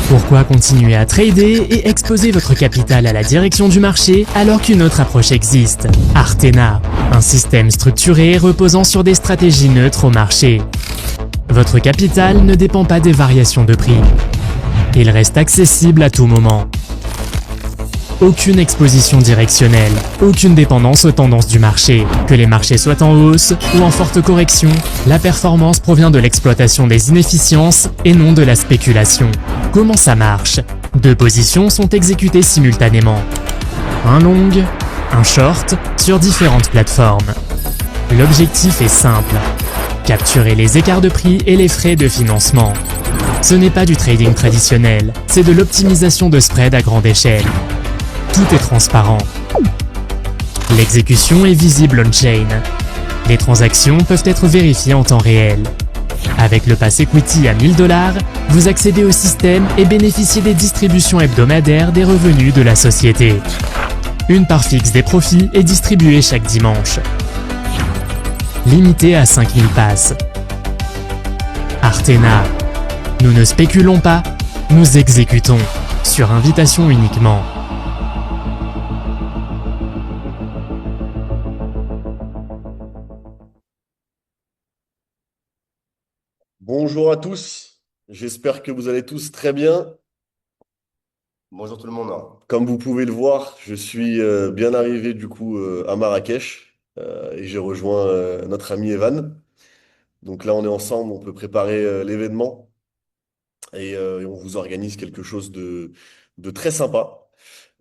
Pourquoi continuer à trader et exposer votre capital à la direction du marché alors qu'une autre approche existe? Artena, un système structuré reposant sur des stratégies neutres au marché. Votre capital ne dépend pas des variations de prix. Il reste accessible à tout moment. Aucune exposition directionnelle, aucune dépendance aux tendances du marché. Que les marchés soient en hausse ou en forte correction, la performance provient de l'exploitation des inefficiences et non de la spéculation. Comment ça marche? Deux positions sont exécutées simultanément. Un long, un short, sur différentes plateformes. L'objectif est simple. Capturer les écarts de prix et les frais de financement. Ce n'est pas du trading traditionnel, c'est de l'optimisation de spread à grande échelle. Tout est transparent. L'exécution est visible on-chain. Les transactions peuvent être vérifiées en temps réel. Avec le Pass Equity à 1000 $, vous accédez au système et bénéficiez des distributions hebdomadaires des revenus de la société. Une part fixe des profits est distribuée chaque dimanche. Limité à 5000 passes. Artena. Nous ne spéculons pas, nous exécutons, sur invitation uniquement. Bonjour à tous, j'espère que vous allez tous très bien. Bonjour tout le monde. Comme vous pouvez le voir, je suis bien arrivé du coup à Marrakech et j'ai rejoint notre ami Evan. Donc là, on est ensemble, on peut préparer l'événement et on vous organise quelque chose de très sympa.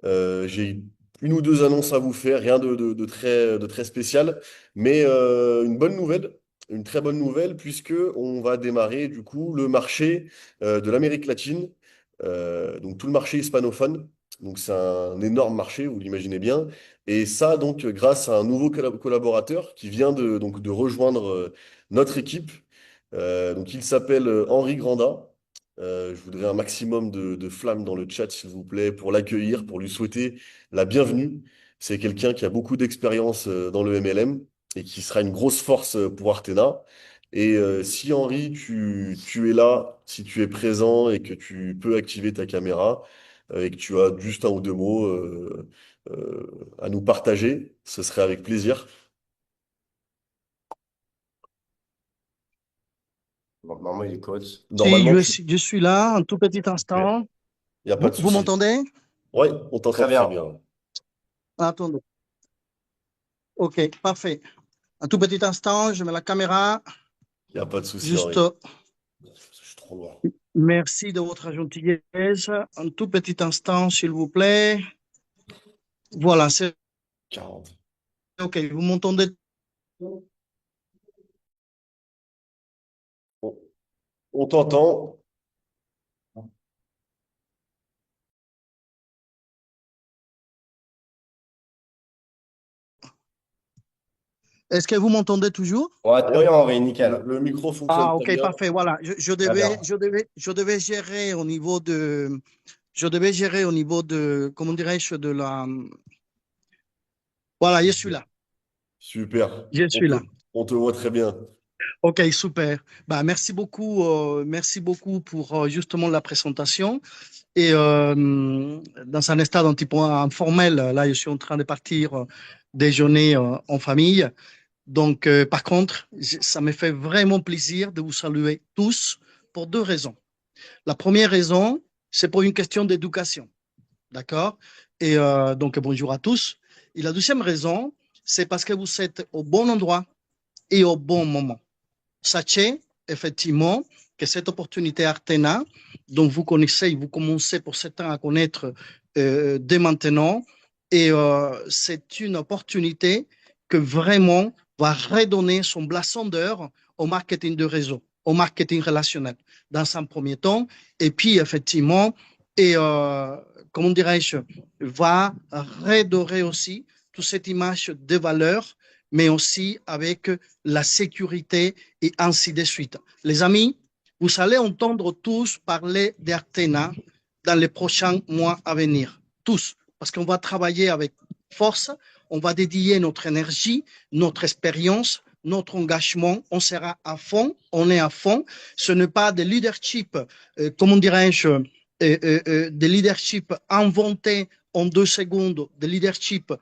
J'ai une ou deux annonces à vous faire, rien de très spécial, mais une bonne nouvelle. Une très bonne nouvelle puisque on va démarrer du coup le marché de l'Amérique latine, donc tout le marché hispanophone. Donc c'est un énorme marché, vous l'imaginez bien. Et ça donc grâce à un nouveau collaborateur qui vient de rejoindre notre équipe. Donc il s'appelle Henri Granda. Je voudrais un maximum de flammes dans le chat s'il vous plaît pour l'accueillir, pour lui souhaiter la bienvenue. C'est quelqu'un qui a beaucoup d'expérience dans le MLM et qui sera une grosse force pour Artena. Et si Henri, tu es là, si tu es présent et que tu peux activer ta caméra et que tu as juste un ou deux mots à nous partager, ce serait avec plaisir. Normalement, il est coach. Si, Normalement, je suis là, un tout petit instant. il n'y a pas de Vous souci. m'entendez? Oui, on t'entend Très très bien. bien. Attendez. Ok, parfait. Un tout petit instant, je mets la caméra. Il n'y a pas de souci, Juste, Henri. Je suis trop loin. merci de votre gentillesse. Un tout petit instant, s'il vous plaît. Voilà, c'est 40. ok. Vous m'entendez? On t'entend. Est-ce que vous m'entendez toujours? Ouais, très bien, Henri, nickel. Le micro fonctionne Ah, très ok, bien. parfait. Voilà, bien. je devais gérer au niveau de, comment dirais-je, de la. Voilà, je suis là. Super. Je suis là. On te voit très bien. Ok, super. Bah, merci beaucoup pour justement la présentation. Et dans un stade un petit peu informel, là, je suis en train de partir déjeuner en famille. Donc, par contre, ça me fait vraiment plaisir de vous saluer tous pour deux raisons. La première raison, c'est pour une question d'éducation. D'accord? Et donc, bonjour à tous. Et la deuxième raison, c'est parce que vous êtes au bon endroit et au bon moment. Sachez effectivement que cette opportunité Artena, dont vous connaissez, vous commencez pour certains à connaître dès maintenant, et c'est une opportunité que vraiment va redonner son blason d'or au marketing de réseau, au marketing relationnel, dans un premier temps, et puis effectivement, et comment dirais-je, va redorer aussi toute cette image de valeur, mais aussi avec la sécurité et ainsi de suite. Les amis, vous allez entendre tous parler d'Artena dans les prochains mois à venir. Tous. Parce qu'on va travailler avec force, on va dédier notre énergie, notre expérience, notre engagement, on sera à fond, on est à fond. Ce n'est pas de leadership, comment dirais-je, de leadership inventé en 2 secondes, de leadership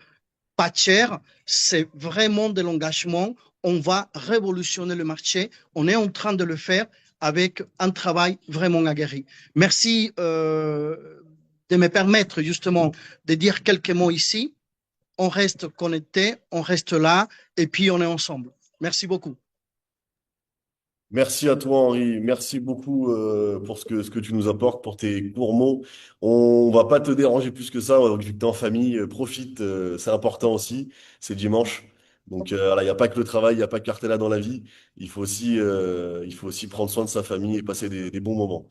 pas cher, c'est vraiment de l'engagement. On va révolutionner le marché. On est en train de le faire avec un travail vraiment aguerri. Merci de me permettre justement de dire quelques mots ici. On reste connecté, on reste là et puis on est ensemble. Merci beaucoup. Merci à toi, Henri. Merci beaucoup pour ce que tu nous apportes, pour tes courts mots. On va pas te déranger plus que ça, vu que tu es en famille. Profite, c'est important aussi. C'est dimanche. Donc, voilà, il n'y a pas que le travail, il n'y a pas que Cartella dans la vie. Il faut aussi prendre soin de sa famille et passer des bons moments.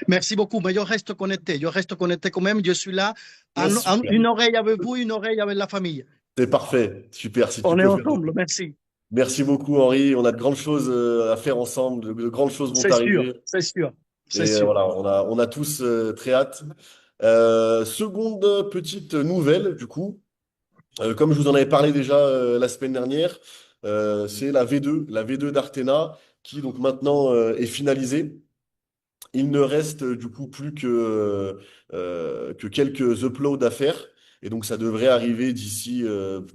Merci beaucoup. Mais je reste connecté. Je reste connecté quand même. Je suis là. Bien sûr. Une oreille avec vous, une oreille avec la famille. C'est parfait. Super. Si tu On est peux faire. ensemble. Merci. Merci beaucoup, Henri. On a de grandes choses à faire ensemble. De grandes choses vont C'est sûr. arriver. C'est sûr. C'est Et sûr. voilà, on a tous très hâte. Seconde petite nouvelle, du coup, comme je vous en avais parlé déjà la semaine dernière, c'est la V2 d'Artena, qui donc maintenant est finalisée. Il ne reste du coup plus que quelques uploads à faire. Et donc ça devrait arriver d'ici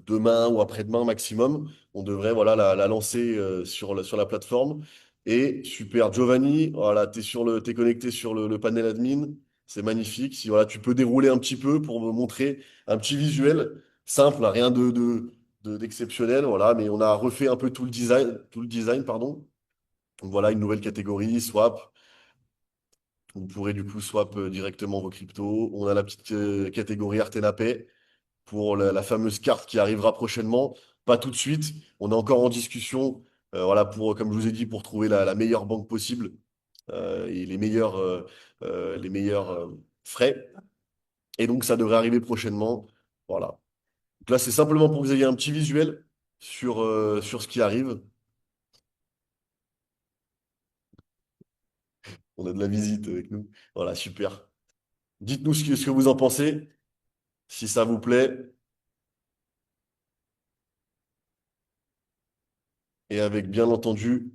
demain ou après-demain maximum. On devrait voilà, la lancer sur la plateforme. Et super, Giovanni, voilà, t'es connecté sur le panel admin. C'est magnifique. Si voilà, tu peux dérouler un petit peu pour me montrer un petit visuel simple, hein, rien d'exceptionnel. Voilà, mais on a refait un peu tout le design, pardon. Donc voilà, une nouvelle catégorie, swap. Vous pourrez du coup swap directement vos cryptos. On a la petite catégorie Artena Pay pour la fameuse carte qui arrivera prochainement. Pas tout de suite. On est encore en discussion. Voilà, comme je vous ai dit, pour trouver la meilleure banque possible et les meilleurs frais. Et donc, ça devrait arriver prochainement. Voilà. Donc là, c'est simplement pour que vous ayez un petit visuel sur ce qui arrive. On a de la visite avec nous. Voilà, super. Dites-nous ce que vous en pensez, si ça vous plaît. Et avec bien entendu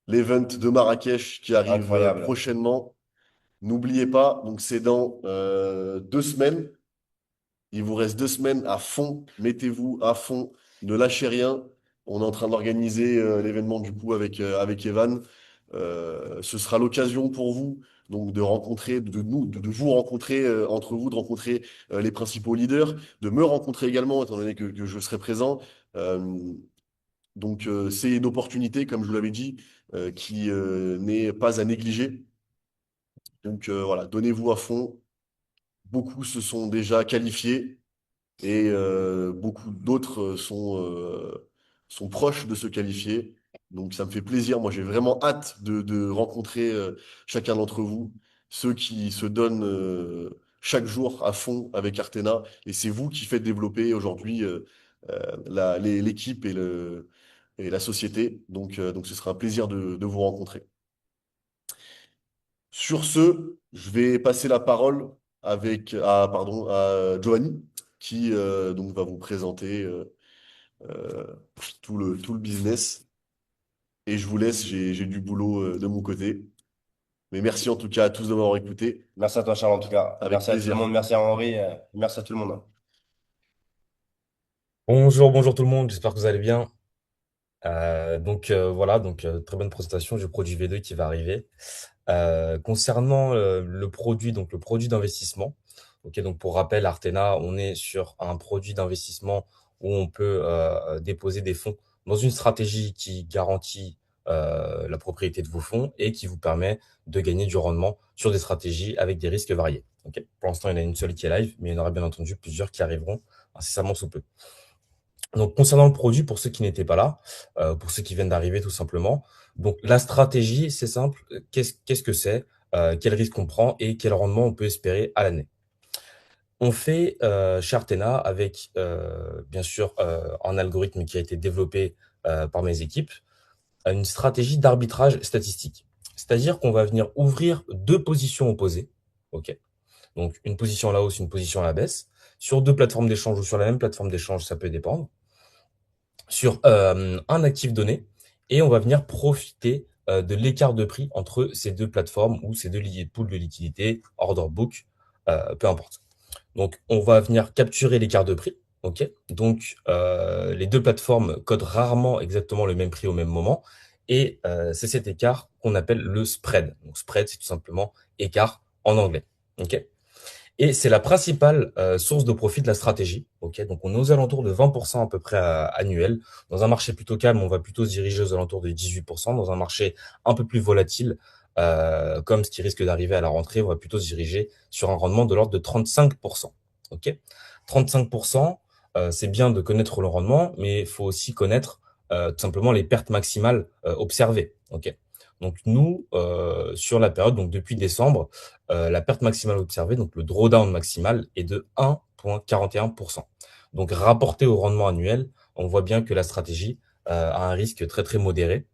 l'event de Marrakech qui arrive Incroyable. prochainement. N'oubliez pas, donc c'est dans 2 semaines. Il vous reste 2 semaines à fond. Mettez-vous à fond. Ne lâchez rien. On est en train d'organiser l'événement du coup avec Evan. Ce sera l'occasion pour vous donc de rencontrer, de vous rencontrer entre vous, de rencontrer les principaux leaders, de me rencontrer également, étant donné que je serai présent. Euh, donc, c'est une opportunité, comme je vous l'avais dit, qui n'est pas à négliger. Donc, voilà, donnez-vous à fond. Beaucoup se sont déjà qualifiés et beaucoup d'autres sont proches de se qualifier. Donc, ça me fait plaisir. Moi, j'ai vraiment hâte de rencontrer chacun d'entre vous, ceux qui se donnent chaque jour à fond avec Artena. Et c'est vous qui faites développer aujourd'hui l'équipe et la société. Donc ce sera un plaisir de vous rencontrer. Sur ce, je vais passer la parole à Giovanni, qui donc va vous présenter euh, tout le business. Et je vous laisse, j'ai du boulot de mon côté. Mais merci en tout cas à tous de m'avoir écouté. Merci à toi, Charles, en tout cas. Avec Merci à tout le plaisir. monde. Merci à Henri. Merci à tout le monde. Bonjour, bonjour tout le monde, j'espère que vous allez bien. Voilà, très bonne présentation du produit V2 qui va arriver. Concernant le produit, donc le produit d'investissement, ok, donc pour rappel, Artena, on est sur un produit d'investissement où on peut déposer des fonds dans une stratégie qui garantit la propriété de vos fonds et qui vous permet de gagner du rendement sur des stratégies avec des risques variés. Ok, pour l'instant, il y en a une seule qui est live, mais il y en aura bien entendu plusieurs qui arriveront incessamment sous peu. Donc, concernant le produit, pour ceux qui n'étaient pas là, pour ceux qui viennent d'arriver tout simplement, donc la stratégie, c'est simple. Qu'est-ce que c'est? Quel risque on prend et quel rendement on peut espérer à l'année? On fait chez Artena avec, bien sûr, un algorithme qui a été développé par mes équipes, une stratégie d'arbitrage statistique. C'est-à-dire qu'on va venir ouvrir deux positions opposées, ok, Donc, une position à la hausse, une position à la baisse. Sur deux plateformes d'échange ou sur la même plateforme d'échange, ça peut dépendre. Sur un actif donné. Et on va venir profiter de l'écart de prix entre ces deux plateformes ou ces deux pools de liquidité, order book, peu importe. Donc, on va venir capturer l'écart de prix. OK? Donc, les deux plateformes codent rarement exactement le même prix au même moment. Et c'est cet écart qu'on appelle le spread. Donc, spread, c'est tout simplement écart en anglais. OK? Et c'est la principale source de profit de la stratégie. OK? Donc, on est aux alentours de 20% à peu près annuel. Dans un marché plutôt calme, on va plutôt se diriger aux alentours de 18%. Dans un marché un peu plus volatile, comme ce qui risque d'arriver à la rentrée, on va plutôt se diriger sur un rendement de l'ordre de 35%. OK? 35%, c'est bien de connaître le rendement, mais il faut aussi connaître tout simplement les pertes maximales observées. OK? Donc nous, sur la période, donc depuis décembre, la perte maximale observée, donc le drawdown maximal, est de 1,41%. Donc rapporté au rendement annuel, on voit bien que la stratégie a un risque très très modéré.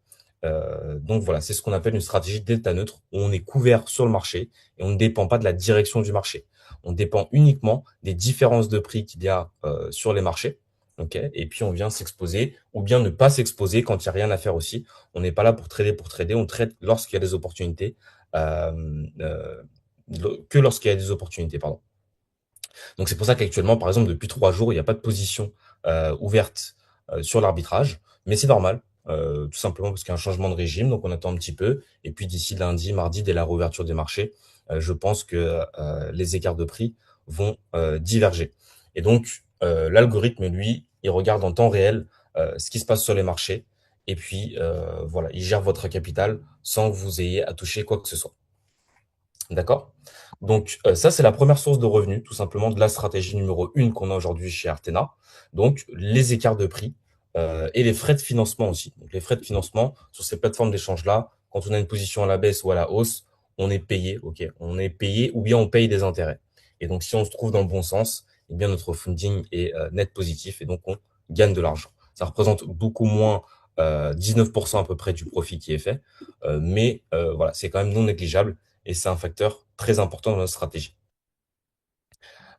Donc voilà, c'est ce qu'on appelle une stratégie delta neutre, où on est couvert sur le marché et on ne dépend pas de la direction du marché. On dépend uniquement des différences de prix qu'il y a sur les marchés. Okay, et puis on vient s'exposer ou bien ne pas s'exposer quand il n'y a rien à faire aussi. On n'est pas là pour trader, on trade lorsqu'il y a des opportunités, que lorsqu'il y a des opportunités, pardon. Donc c'est pour ça qu'actuellement, par exemple, depuis 3 jours, il n'y a pas de position ouverte sur l'arbitrage, mais c'est normal, tout simplement parce qu'il y a un changement de régime, donc on attend un petit peu. Et puis d'ici lundi, mardi, dès la réouverture des marchés, je pense que les écarts de prix vont diverger. Et donc l'algorithme, lui, il regarde en temps réel ce qui se passe sur les marchés. Et puis voilà, il gère votre capital sans que vous ayez à toucher quoi que ce soit. D'accord? Donc, ça, c'est la première source de revenus, tout simplement, de la stratégie numéro 1 qu'on a aujourd'hui chez Artena. Donc, les écarts de prix et les frais de financement aussi. Donc, les frais de financement sur ces plateformes d'échange-là, quand on a une position à la baisse ou à la hausse, on est payé, OK? On est payé ou bien on paye des intérêts. Et donc, si on se trouve dans le bon sens, eh bien, notre funding est net positif et donc on gagne de l'argent. Ça représente beaucoup moins 19% à peu près du profit qui est fait, mais voilà, c'est quand même non négligeable. Et c'est un facteur très important dans notre stratégie.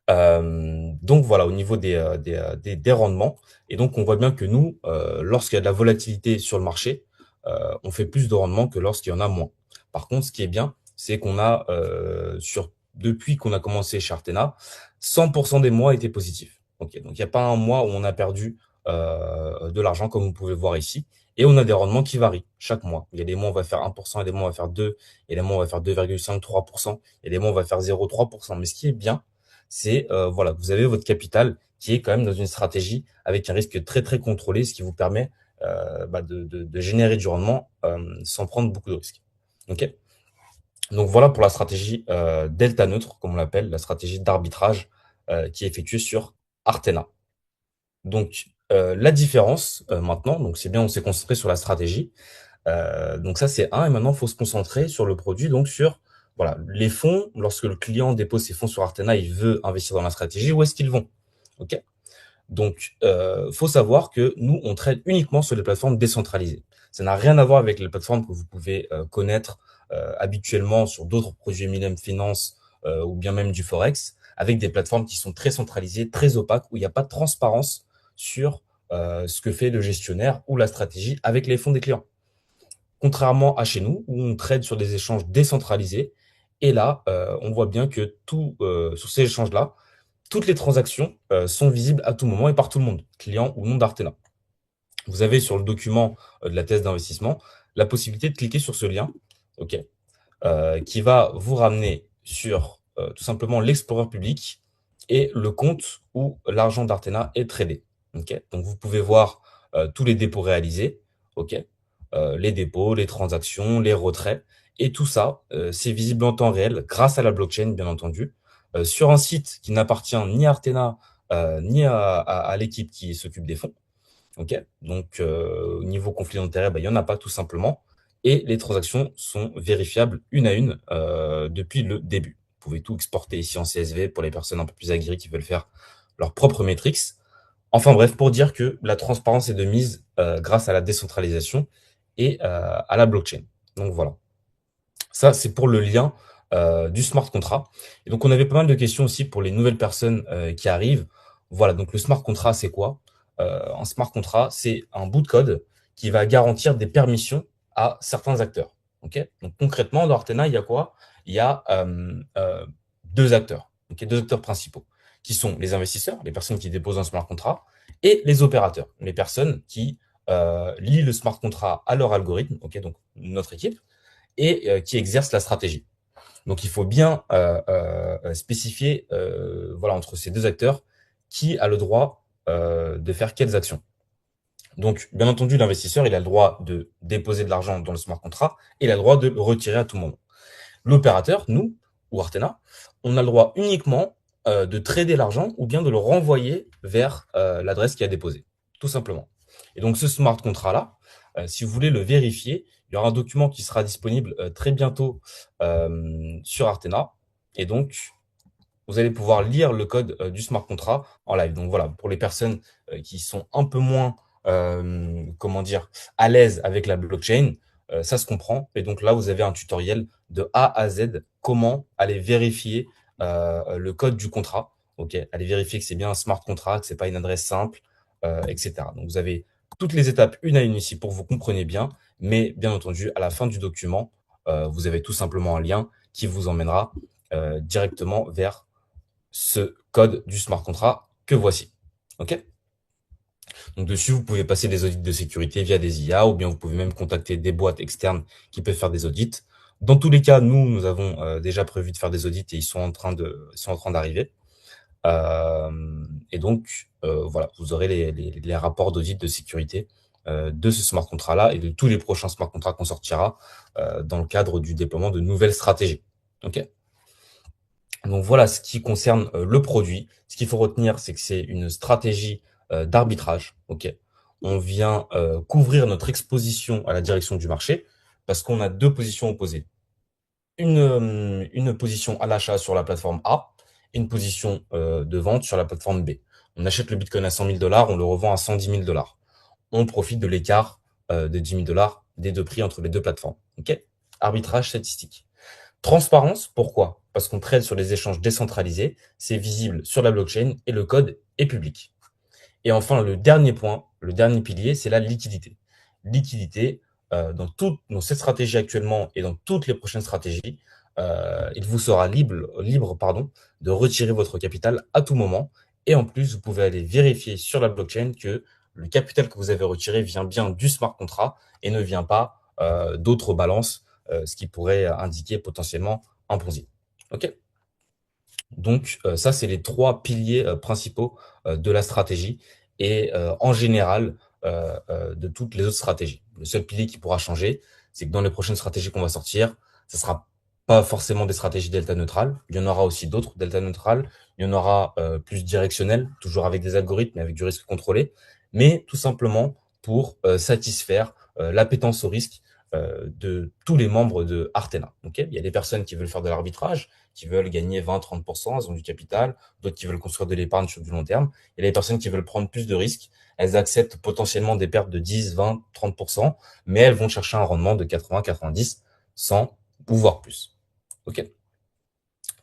Donc voilà, au niveau des rendements. Et donc, on voit bien que nous, lorsqu'il y a de la volatilité sur le marché, on fait plus de rendement que lorsqu'il y en a moins. Par contre, ce qui est bien, c'est qu'on a, depuis qu'on a commencé chez Artena, 100% des mois étaient positifs. Okay, donc, il n'y a pas un mois où on a perdu de l'argent, comme vous pouvez voir ici. Et on a des rendements qui varient chaque mois. Il y a des mois où on va faire 1%, il y a des mois où on va faire 2%, il y a des mois où on va faire 2,5, 3%, il y a des mois où on va faire 0,3%. Mais ce qui est bien, c'est voilà, vous avez votre capital qui est quand même dans une stratégie avec un risque très très contrôlé, ce qui vous permet de générer du rendement sans prendre beaucoup de risques. Ok. Donc voilà pour la stratégie delta neutre, comme on l'appelle, la stratégie d'arbitrage qui est effectuée sur Artena. Donc la différence maintenant, donc c'est bien, on s'est concentré sur la stratégie. Donc ça c'est un, et maintenant il faut se concentrer sur le produit, donc sur voilà, les fonds. Lorsque le client dépose ses fonds sur Artena, il veut investir dans la stratégie, où est-ce qu'ils vont? Ok. Donc faut savoir que nous on trade uniquement sur les plateformes décentralisées. Ça n'a rien à voir avec les plateformes que vous pouvez connaître habituellement sur d'autres produits Eminem Finance ou bien même du Forex, avec des plateformes qui sont très centralisées, très opaques, où il n'y a pas de transparence sur ce que fait le gestionnaire ou la stratégie avec les fonds des clients. Contrairement à chez nous, où on trade sur des échanges décentralisés. Et là, on voit bien que sur ces échanges-là, toutes les transactions sont visibles à tout moment et par tout le monde, client ou non d'Artena. Vous avez sur le document de la thèse d'investissement la possibilité de cliquer sur ce lien, ok, qui va vous ramener sur tout simplement l'explorer public et le compte où l'argent d'Artena est tradé. Okay. Donc vous pouvez voir tous les dépôts réalisés, ok, les dépôts, les transactions, les retraits, et tout ça, c'est visible en temps réel grâce à la blockchain, bien entendu, sur un site qui n'appartient ni à Artena ni à l'équipe qui s'occupe des fonds. Okay. Donc au niveau conflit d'intérêt, il n'y en a pas tout simplement. Et les transactions sont vérifiables une à une depuis le début. Vous pouvez tout exporter ici en CSV pour les personnes un peu plus aguerries qui veulent faire leurs propres metrics. Enfin bref, pour dire que la transparence est de mise grâce à la décentralisation et à la blockchain. Donc voilà. Ça, c'est pour le lien du smart contract. Et donc, on avait pas mal de questions aussi pour les nouvelles personnes qui arrivent. Voilà, donc le smart contract, c'est quoi? Un smart contract, c'est un bout de code qui va garantir des permissions à certains acteurs. Ok, donc concrètement, dans Artena, il y a quoi? Il y a deux acteurs, deux acteurs principaux, qui sont les investisseurs, les personnes qui déposent un smart contract, et les opérateurs, les personnes qui lient le smart contract à leur algorithme, donc notre équipe, et qui exercent la stratégie. Donc, il faut bien spécifier voilà, entre ces deux acteurs qui a le droit de faire quelles actions. Donc, bien entendu, l'investisseur, il a le droit de déposer de l'argent dans le smart contract et il a le droit de le retirer à tout moment. L'opérateur, nous, ou Artena, on a le droit uniquement de trader l'argent ou bien de le renvoyer vers l'adresse qui a déposé, tout simplement. Et donc, ce smart contract-là, si vous voulez le vérifier, il y aura un document qui sera disponible très bientôt sur Artena. Et donc, vous allez pouvoir lire le code du smart contract en live. Donc voilà, pour les personnes qui sont un peu moins, comment dire, à l'aise avec la blockchain, ça se comprend. Et donc là, vous avez un tutoriel de A à Z, comment aller vérifier le code du contrat. Ok, aller vérifier que c'est bien un smart contract, que c'est pas une adresse simple, etc. Donc vous avez toutes les étapes une à une ici pour que vous compreniez bien. Mais bien entendu, à la fin du document, vous avez tout simplement un lien qui vous emmènera directement vers ce code du smart contract que voici. Ok? Donc dessus, vous pouvez passer des audits de sécurité via des IA ou bien vous pouvez même contacter des boîtes externes qui peuvent faire des audits. Dans tous les cas, nous avons déjà prévu de faire des audits et ils sont en train d'arriver. Et donc, voilà, vous aurez les rapports d'audit de sécurité de ce smart contract-là et de tous les prochains smart contracts qu'on sortira dans le cadre du déploiement de nouvelles stratégies. Ok? Donc voilà ce qui concerne le produit. Ce qu'il faut retenir, c'est que c'est une stratégie d'arbitrage. Ok, on vient couvrir notre exposition à la direction du marché parce qu'on a deux positions opposées. Une position à l'achat sur la plateforme A et une position de vente sur la plateforme B. On achète le Bitcoin à 100 000 $, on le revend à 110 000 $. On profite de l'écart de 10 000 $ des deux prix entre les deux plateformes. Ok, arbitrage statistique. Transparence, pourquoi? Parce qu'on trade sur les échanges décentralisés, c'est visible sur la blockchain et le code est public. Et enfin, le dernier point, le dernier pilier, c'est la liquidité. Liquidité, dans cette stratégie actuellement et dans toutes les prochaines stratégies, il vous sera libre de retirer votre capital à tout moment. Et en plus, vous pouvez aller vérifier sur la blockchain que le capital que vous avez retiré vient bien du smart contract et ne vient pas d'autres balances, ce qui pourrait indiquer potentiellement un Ponzi. Ok? Donc, ça, c'est les trois piliers principaux de la stratégie et en général de toutes les autres stratégies. Le seul pilier qui pourra changer, c'est que dans les prochaines stratégies qu'on va sortir, ça sera pas forcément des stratégies delta neutrales. Il y en aura aussi d'autres delta neutrales. Il y en aura plus directionnelles, toujours avec des algorithmes et avec du risque contrôlé, mais tout simplement pour satisfaire l'appétence au risque de tous les membres de Artena. Okay, il y a des personnes qui veulent faire de l'arbitrage, qui veulent gagner 20-30%, elles ont du capital, d'autres qui veulent construire de l'épargne sur du long terme. Il y a des personnes qui veulent prendre plus de risques, elles acceptent potentiellement des pertes de 10, 20, 30%, mais elles vont chercher un rendement de 80, 90, 100 ou voire plus. Ok.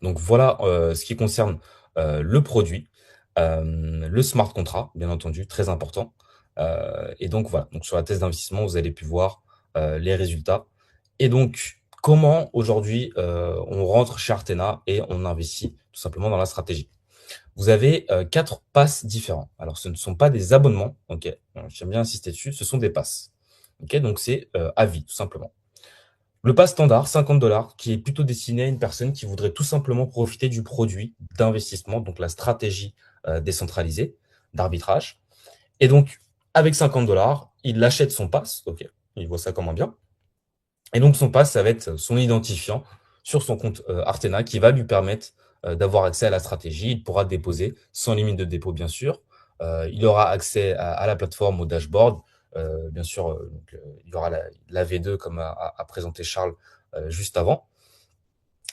Donc voilà ce qui concerne le produit, le smart contract, bien entendu, très important. Et donc voilà, donc sur la thèse d'investissement, vous allez pu voir les résultats. Et donc, comment aujourd'hui on rentre chez Artena et on investit tout simplement dans la stratégie. Vous avez 4 passes différents. Alors, ce ne sont pas des abonnements, ok. J'aime bien insister dessus, ce sont des passes. Ok, donc c'est à vie, tout simplement. Le pass standard, 50 $, qui est plutôt destiné à une personne qui voudrait tout simplement profiter du produit d'investissement, donc la stratégie décentralisée d'arbitrage. Et donc, avec 50 $, il achète son pass, ok, il voit ça comme un bien. Et donc, son pass, ça va être son identifiant sur son compte Artena qui va lui permettre d'avoir accès à la stratégie. Il pourra déposer sans limite de dépôt, bien sûr. Il aura accès à la plateforme, au dashboard. Bien sûr, il y aura la V2 comme a présenté Charles juste avant.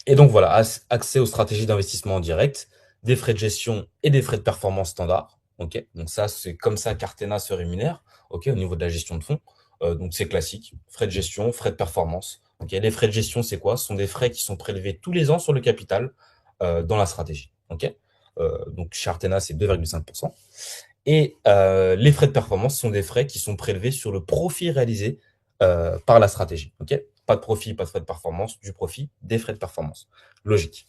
Et donc voilà, accès aux stratégies d'investissement en direct, des frais de gestion et des frais de performance standard. Ok, donc ça, c'est comme ça qu'Artena se rémunère. Ok, au niveau de la gestion de fonds. Donc c'est classique, frais de gestion, frais de performance. Ok, les frais de gestion, c'est quoi? Ce sont des frais qui sont prélevés tous les ans sur le capital dans la stratégie. Ok, donc chez Artena, c'est 2,5%. Et les frais de performance sont des frais qui sont prélevés sur le profit réalisé par la stratégie. Ok, pas de profit, pas de frais de performance, du profit, des frais de performance. Logique.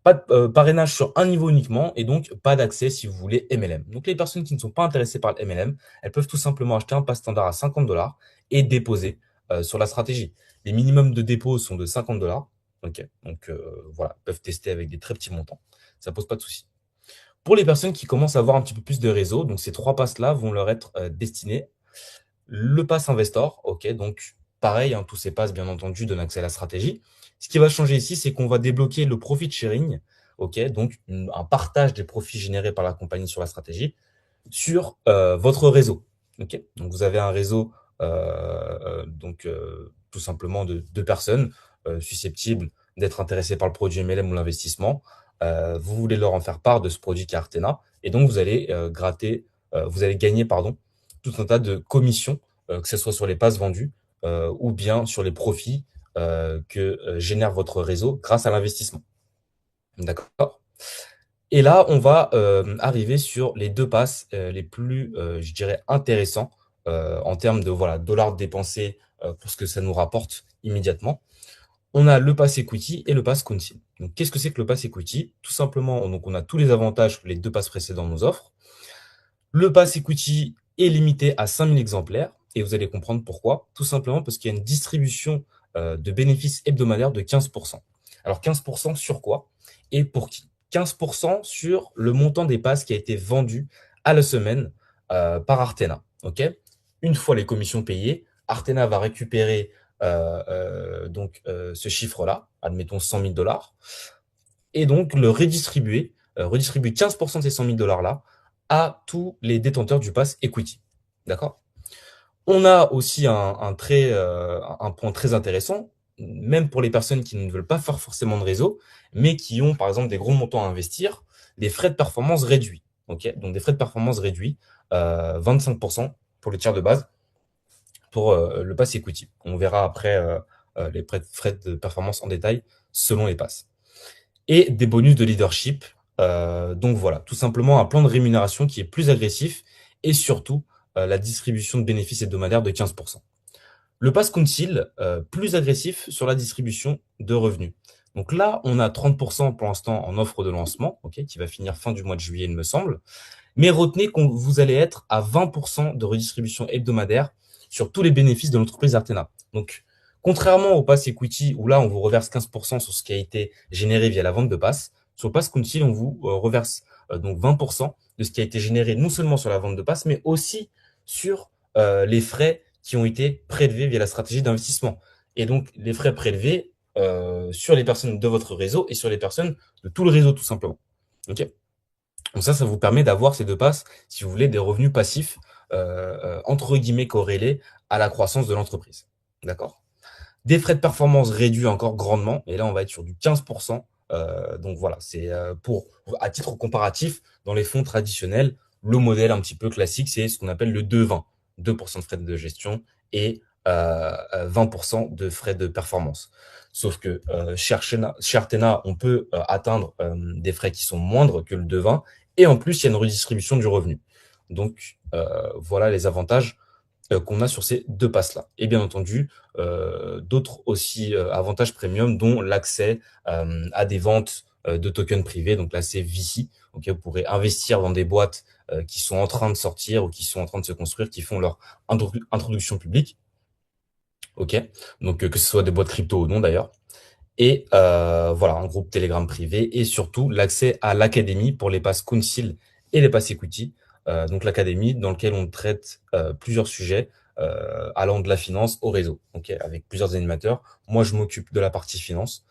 Pas de parrainage sur un niveau uniquement et donc pas d'accès si vous voulez MLM. Donc les personnes qui ne sont pas intéressées par le MLM, elles peuvent tout simplement acheter un pass standard à 50$ et déposer sur la stratégie. Les minimums de dépôt sont de 50$. Ok, donc voilà, ils peuvent tester avec des très petits montants. Ça pose pas de souci. Pour les personnes qui commencent à avoir un petit peu plus de réseau, donc ces 3 passes-là vont leur être destinés. Le pass Investor, ok, donc pareil, hein, tous ces passes, bien entendu, donnent accès à la stratégie. Ce qui va changer ici, c'est qu'on va débloquer le profit sharing, ok, donc un partage des profits générés par la compagnie sur la stratégie sur votre réseau. Ok, donc vous avez un réseau tout simplement de 2 personnes susceptibles d'être intéressées par le produit MLM ou l'investissement. Vous voulez leur en faire part de ce produit qui est Artena, et donc vous allez vous allez gagner pardon tout un tas de commissions, que ce soit sur les passes vendues ou bien sur les profits que génère votre réseau grâce à l'investissement. D'accord? Et là, on va arriver sur les 2 passes les plus, je dirais, intéressants en termes de voilà, dollars dépensés pour ce que ça nous rapporte immédiatement. On a le pass equity et le pass council. Donc, qu'est-ce que c'est que le pass equity? Tout simplement, donc on a tous les avantages que les 2 passes précédents nous offrent. Le pass equity est limité à 5000 exemplaires et vous allez comprendre pourquoi. Tout simplement parce qu'il y a une distribution de bénéfices hebdomadaires de 15%. Alors 15% sur quoi et pour qui? 15% sur le montant des passes qui a été vendu à la semaine par Artena. Ok, une fois les commissions payées, Artena va récupérer ce chiffre-là, admettons 100 000$, et donc le redistribuer, redistribuer 15% de ces 100 000$ là à tous les détenteurs du pass equity. D'accord? On a aussi un point très intéressant, même pour les personnes qui ne veulent pas faire forcément de réseau, mais qui ont par exemple des gros montants à investir, des frais de performance réduits. Ok, donc des frais de performance réduits, 25% pour les tiers de base pour le pass equity. On verra après les frais de performance en détail selon les passes. Et des bonus de leadership. Donc voilà, tout simplement un plan de rémunération qui est plus agressif et surtout la distribution de bénéfices hebdomadaires de 15%. Le pass council, plus agressif sur la distribution de revenus. Donc là, on a 30% pour l'instant en offre de lancement, ok, qui va finir fin du mois de juillet, il me semble. Mais retenez que vous allez être à 20% de redistribution hebdomadaire sur tous les bénéfices de l'entreprise Artena. Donc, contrairement au pass equity, où là, on vous reverse 15% sur ce qui a été généré via la vente de pass, sur le pass council, on vous reverse donc 20% de ce qui a été généré non seulement sur la vente de pass, mais aussi sur les frais qui ont été prélevés via la stratégie d'investissement. Et donc, les frais prélevés sur les personnes de votre réseau et sur les personnes de tout le réseau, tout simplement. Ok. Donc ça vous permet d'avoir ces 2 passes, si vous voulez, des revenus passifs, entre guillemets, corrélés à la croissance de l'entreprise. D'accord? Des frais de performance réduits encore grandement, et là, on va être sur du 15%. Donc voilà, c'est à titre comparatif, dans les fonds traditionnels, le modèle un petit peu classique, c'est ce qu'on appelle le 2-20. 2% de frais de gestion et 20% de frais de performance. Sauf que chez Artena, on peut atteindre des frais qui sont moindres que le 2,20 et en plus, il y a une redistribution du revenu. Donc, voilà les avantages qu'on a sur ces 2 passes-là. Et bien entendu, d'autres aussi avantages premium, dont l'accès à des ventes de tokens privés. Donc là, c'est VC. Okay, vous pourrez investir dans des boîtes qui sont en train de sortir ou qui sont en train de se construire, qui font leur introduction publique. Ok, donc que ce soit des boîtes crypto ou non d'ailleurs. Et voilà, un groupe Telegram privé et surtout l'accès à l'académie pour les passes council et les passes equity. Donc l'académie dans lequel on traite plusieurs sujets allant de la finance au réseau, ok, avec plusieurs animateurs. Moi, je m'occupe de la partie finance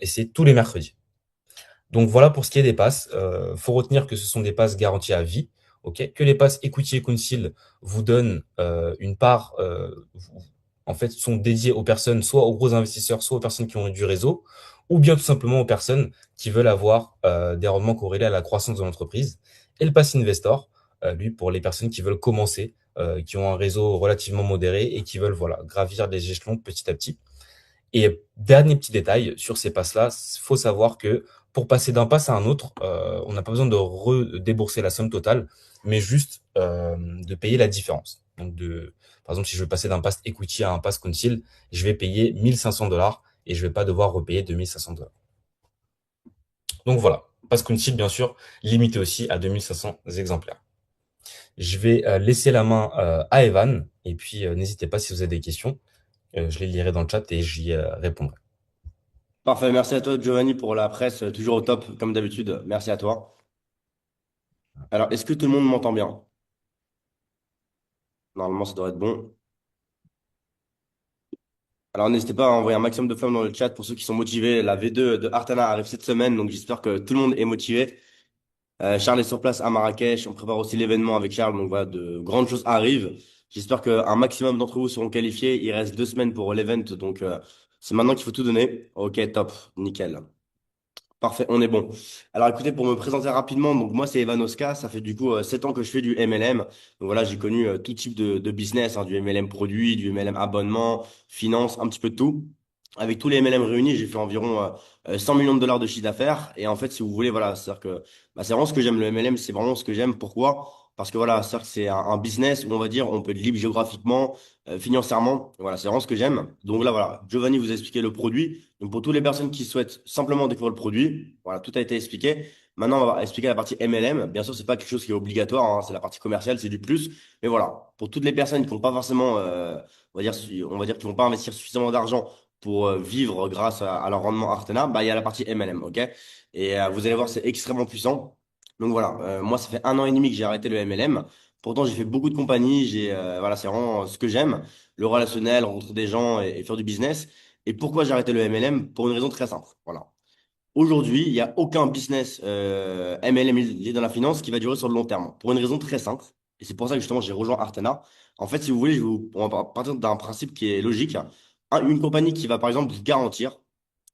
et c'est tous les mercredis. Donc voilà pour ce qui est des passes. Faut retenir que ce sont des passes garanties à vie, ok, que les passes equity et council vous donnent une part, en fait, sont dédiées aux personnes, soit aux gros investisseurs, soit aux personnes qui ont du réseau, ou bien tout simplement aux personnes qui veulent avoir des rendements corrélés à la croissance de l'entreprise. Et le pass investor, lui, pour les personnes qui veulent commencer, qui ont un réseau relativement modéré et qui veulent voilà gravir les échelons petit à petit. Et dernier petit détail sur ces passes-là, faut savoir que pour passer d'un pass à un autre, on n'a pas besoin de redébourser la somme totale, mais juste de payer la différence. Donc par exemple, si je veux passer d'un pass equity à un pass conceal, je vais payer 1 500 $ et je vais pas devoir repayer 2 500 $. Donc voilà, pass conceal bien sûr, limité aussi à 2 500 exemplaires. Je vais laisser la main à Evan et puis n'hésitez pas si vous avez des questions, je les lirai dans le chat et j'y répondrai. Parfait, merci à toi Giovanni pour la presse, toujours au top comme d'habitude. Merci à toi. Alors, est-ce que tout le monde m'entend bien? Normalement, ça devrait être bon. Alors, n'hésitez pas à envoyer un maximum de flammes dans le chat pour ceux qui sont motivés. La V2 de Artana arrive cette semaine, donc j'espère que tout le monde est motivé. Charles est sur place à Marrakech. On prépare aussi l'événement avec Charles, donc voilà, de grandes choses arrivent. J'espère qu'un maximum d'entre vous seront qualifiés. Il reste 2 semaines pour l'event, donc c'est maintenant qu'il faut tout donner. Ok, top, nickel. Parfait, on est bon. Alors écoutez, pour me présenter rapidement, donc moi c'est Evan Oska, ça fait du coup 7 ans que je fais du MLM. Donc voilà, j'ai connu tout type de business, hein, du MLM produit, du MLM abonnement, finance, un petit peu de tout. Avec tous les MLM réunis, j'ai fait environ 100 millions de dollars de chiffre d'affaires. Et en fait, si vous voulez, voilà, c'est-à-dire que bah, c'est vraiment ce que j'aime, le MLM, c'est vraiment ce que j'aime. Pourquoi? Parce que voilà, c'est-à-dire que c'est un business où on va dire on peut être libre géographiquement, financièrement. Voilà, c'est vraiment ce que j'aime. Donc là, voilà, Giovanni vous a expliqué le produit. Donc pour toutes les personnes qui souhaitent simplement découvrir le produit, voilà, tout a été expliqué. Maintenant, on va expliquer la partie MLM. Bien sûr, c'est pas quelque chose qui est obligatoire, hein, c'est la partie commerciale, c'est du plus. Mais voilà, pour toutes les personnes qui n'ont pas forcément, on va dire qu'ils vont pas investir suffisamment d'argent pour vivre grâce à leur rendement Artena, bah il y a la partie MLM, ok? Et vous allez voir, c'est extrêmement puissant. Donc voilà, moi ça fait 1 an et demi que j'ai arrêté le MLM. Pourtant, j'ai fait beaucoup de compagnies. Voilà, c'est vraiment ce que j'aime, le relationnel, rencontrer des gens et faire du business. Et pourquoi j'ai arrêté le MLM? Pour une raison très simple. Voilà. Aujourd'hui, il n'y a aucun business MLM lié dans la finance qui va durer sur le long terme. Pour une raison très simple. Et c'est pour ça que justement j'ai rejoint Artena. En fait, si vous voulez, on va partir d'un principe qui est logique. Une compagnie qui va par exemple vous garantir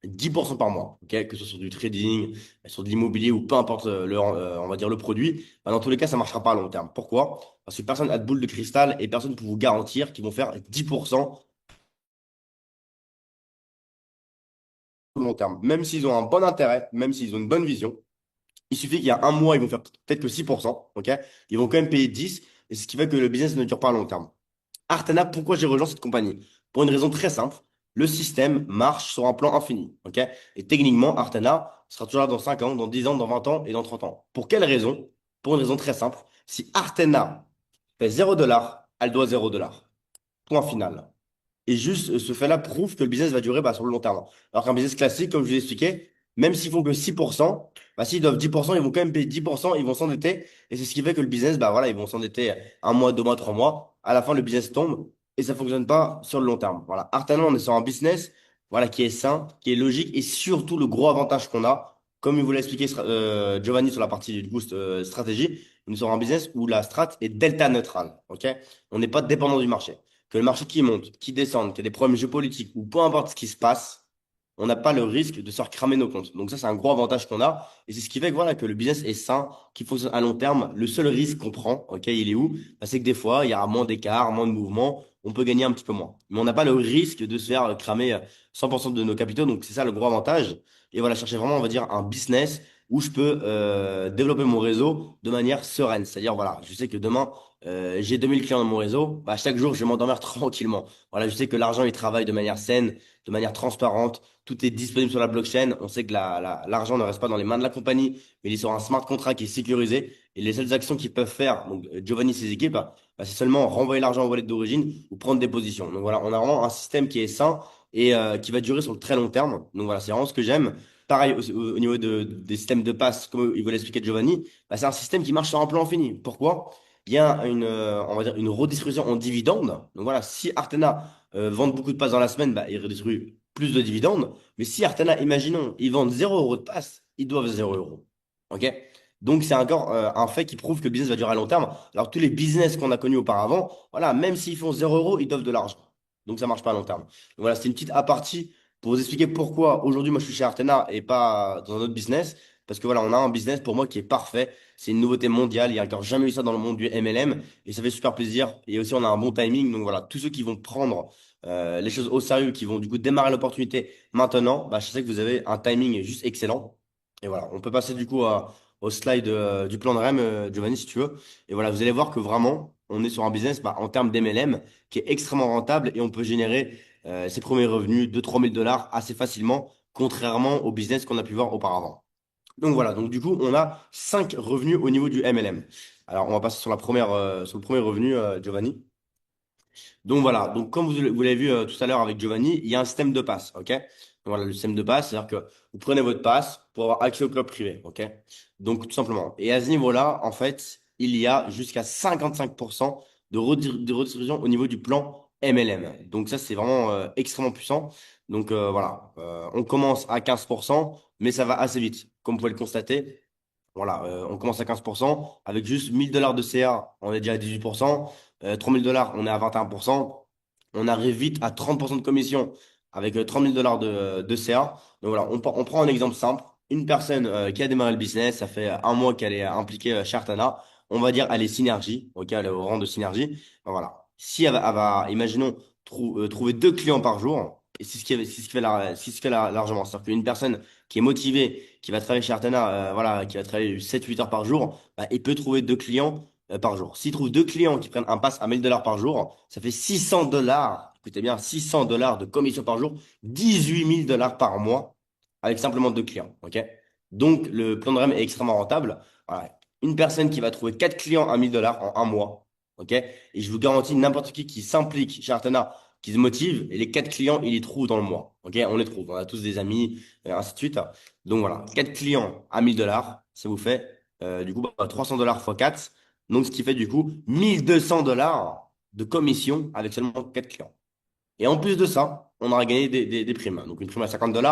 10% par mois, ok, que ce soit sur du trading, sur de l'immobilier ou peu importe on va dire le produit, bah, dans tous les cas, ça ne marchera pas à long terme. Pourquoi? Parce que personne n'a de boule de cristal et personne ne peut vous garantir qu'ils vont faire 10% au long terme. Même s'ils ont un bon intérêt, même s'ils ont une bonne vision, il suffit qu'il y a un mois, ils vont faire peut-être que 6%, ok? Ils vont quand même payer 10, et c'est ce qui fait que le business ne dure pas à long terme. Artana, pourquoi j'ai rejoint cette compagnie? Pour une raison très simple. Le système marche sur un plan infini. Ok. Et techniquement, Artana sera toujours là dans 5 ans, dans 10 ans, dans 20 ans et dans 30 ans. Pour quelle raison? Pour une raison très simple. Si Artena fait 0 $, elle doit 0 $. Point final. Et juste ce fait-là prouve que le business va durer bah, sur le long terme. Alors qu'un business classique, comme je vous ai expliqué, même s'ils font que 6%, bah, s'ils doivent 10%, ils vont quand même payer 10%, ils vont s'endetter. Et c'est ce qui fait que le business, bah, voilà, ils vont s'endetter 1 mois, 2 mois, 3 mois. À la fin, le business tombe et ça fonctionne pas sur le long terme. Voilà. Artana, on est sur un business voilà, qui est sain, qui est logique et surtout le gros avantage qu'on a, comme il vous l'a expliqué Giovanni sur la partie du coup, stratégie, on est sur un business où la strat est delta neutrale. Ok. On n'est pas dépendant du marché que le marché qui monte, qui descende, qu'il y a des problèmes géopolitiques ou peu importe ce qui se passe, on n'a pas le risque de se faire cramer nos comptes. Donc ça, c'est un gros avantage qu'on a. Et c'est ce qui fait que, voilà, que le business est sain, qu'il fonctionne à long terme. Le seul risque qu'on prend, ok, il est où? Bah, c'est que des fois, il y aura moins d'écart, moins de mouvements, on peut gagner un petit peu moins. Mais on n'a pas le risque de se faire cramer 100% de nos capitaux. Donc c'est ça le gros avantage. Et voilà, chercher vraiment, on va dire, un business où je peux développer mon réseau de manière sereine. C'est-à-dire, voilà, je sais que demain, j'ai 2000 clients dans mon réseau, bah, chaque jour, je vais m'endormir tranquillement. Voilà, je sais que l'argent, il travaille de manière saine, de manière transparente. Tout est disponible sur la blockchain. On sait que l'argent ne reste pas dans les mains de la compagnie, mais il est sur un smart contract qui est sécurisé. Et les seules actions qu'ils peuvent faire, donc Giovanni et ses équipes, bah, c'est seulement renvoyer l'argent au wallet d'origine ou prendre des positions. Donc voilà, on a vraiment un système qui est sain et qui va durer sur le très long terme. Donc voilà, c'est vraiment ce que j'aime. Pareil au niveau des systèmes de passe, comme il vous l'expliquer Giovanni, bah, c'est un système qui marche sur un plan infini. Pourquoi? Il y a on va dire une redistribution en dividendes. Donc voilà, si Artena vend beaucoup de passes dans la semaine, bah, il redistribue plus de dividendes. Mais si Artena, imaginons, ils vendent 0 € de passes, ils doivent 0 €. OK? Donc c'est encore un fait qui prouve que le business va durer à long terme. Alors tous les business qu'on a connus auparavant, voilà, même s'ils font 0 €, ils doivent de l'argent. Donc ça marche pas à long terme. Donc voilà, c'est une petite apartie pour vous expliquer pourquoi aujourd'hui moi je suis chez Artena et pas dans un autre business. parce que voilà, on a un business pour moi qui est parfait. C'est une nouveauté mondiale. Il n'y a encore jamais eu ça dans le monde du MLM et ça fait super plaisir. Et aussi, on a un bon timing. Donc voilà, tous ceux qui vont prendre les choses au sérieux, qui vont du coup démarrer l'opportunité maintenant, bah, je sais que vous avez un timing juste excellent. Et voilà, on peut passer du coup au slide du plan de REM, Giovanni, si tu veux. Et voilà, vous allez voir que vraiment, on est sur un business bah, en termes d'MLM qui est extrêmement rentable et on peut générer ses premiers revenus de 3 000 $ assez facilement, contrairement au business qu'on a pu voir auparavant. Donc voilà, donc du coup, on a 5 revenus au niveau du MLM. Alors, on va passer sur sur le premier revenu, Giovanni. Donc voilà, donc comme vous l'avez vu tout à l'heure avec Giovanni, il y a un système de passe, ok? Donc voilà, le système de passe, c'est-à-dire que vous prenez votre passe pour avoir accès au club privé, ok? Donc tout simplement. Et à ce niveau-là, en fait, il y a jusqu'à 55% de redistribution au niveau du plan MLM. Donc ça, c'est vraiment extrêmement puissant. Donc voilà, on commence à 15%, mais ça va assez vite. Comme vous pouvez le constater, voilà, on commence à 15%. Avec juste 1 000 $ de CA, on est déjà à 18%. 3 000 $, on est à 21%. On arrive vite à 30% de commission avec 30 000 $ de CA. Donc voilà, on prend un exemple simple. Une personne qui a démarré le business, ça fait un mois qu'elle est impliquée chez Artana. On va dire elle est synergie, ok, elle est au rang de synergie. Ben voilà. Si imaginons, trouver 2 clients par jour, et c'est ce qui fait largement. C'est-à-dire qu'une personne qui est motivée, qui va travailler chez Artana, voilà, qui va travailler 7-8 heures par jour, bah, il peut trouver 2 clients par jour. S'il trouve 2 clients qui prennent un pass à 1 000 $ par jour, ça fait 600 $. Écoutez bien, 600 $ de commission par jour, 18 000 $ par mois avec simplement 2 clients. Ok? Donc, le plan de REM est extrêmement rentable. Voilà. Une personne qui va trouver 4 clients à 1 000 $ en un mois. Ok? Et je vous garantis, n'importe qui s'implique chez Artana, qui se motive, et les 4 clients, il les trouve dans le mois. Ok? On les trouve. On a tous des amis, ainsi de suite. Donc voilà, 4 clients à 1 000 $, ça vous fait du coup 300 $ fois 4. Donc, ce qui fait du coup 1 200 $ de commission avec seulement 4 clients. Et en plus de ça, on aura gagné des primes. Donc, une prime à 50 $,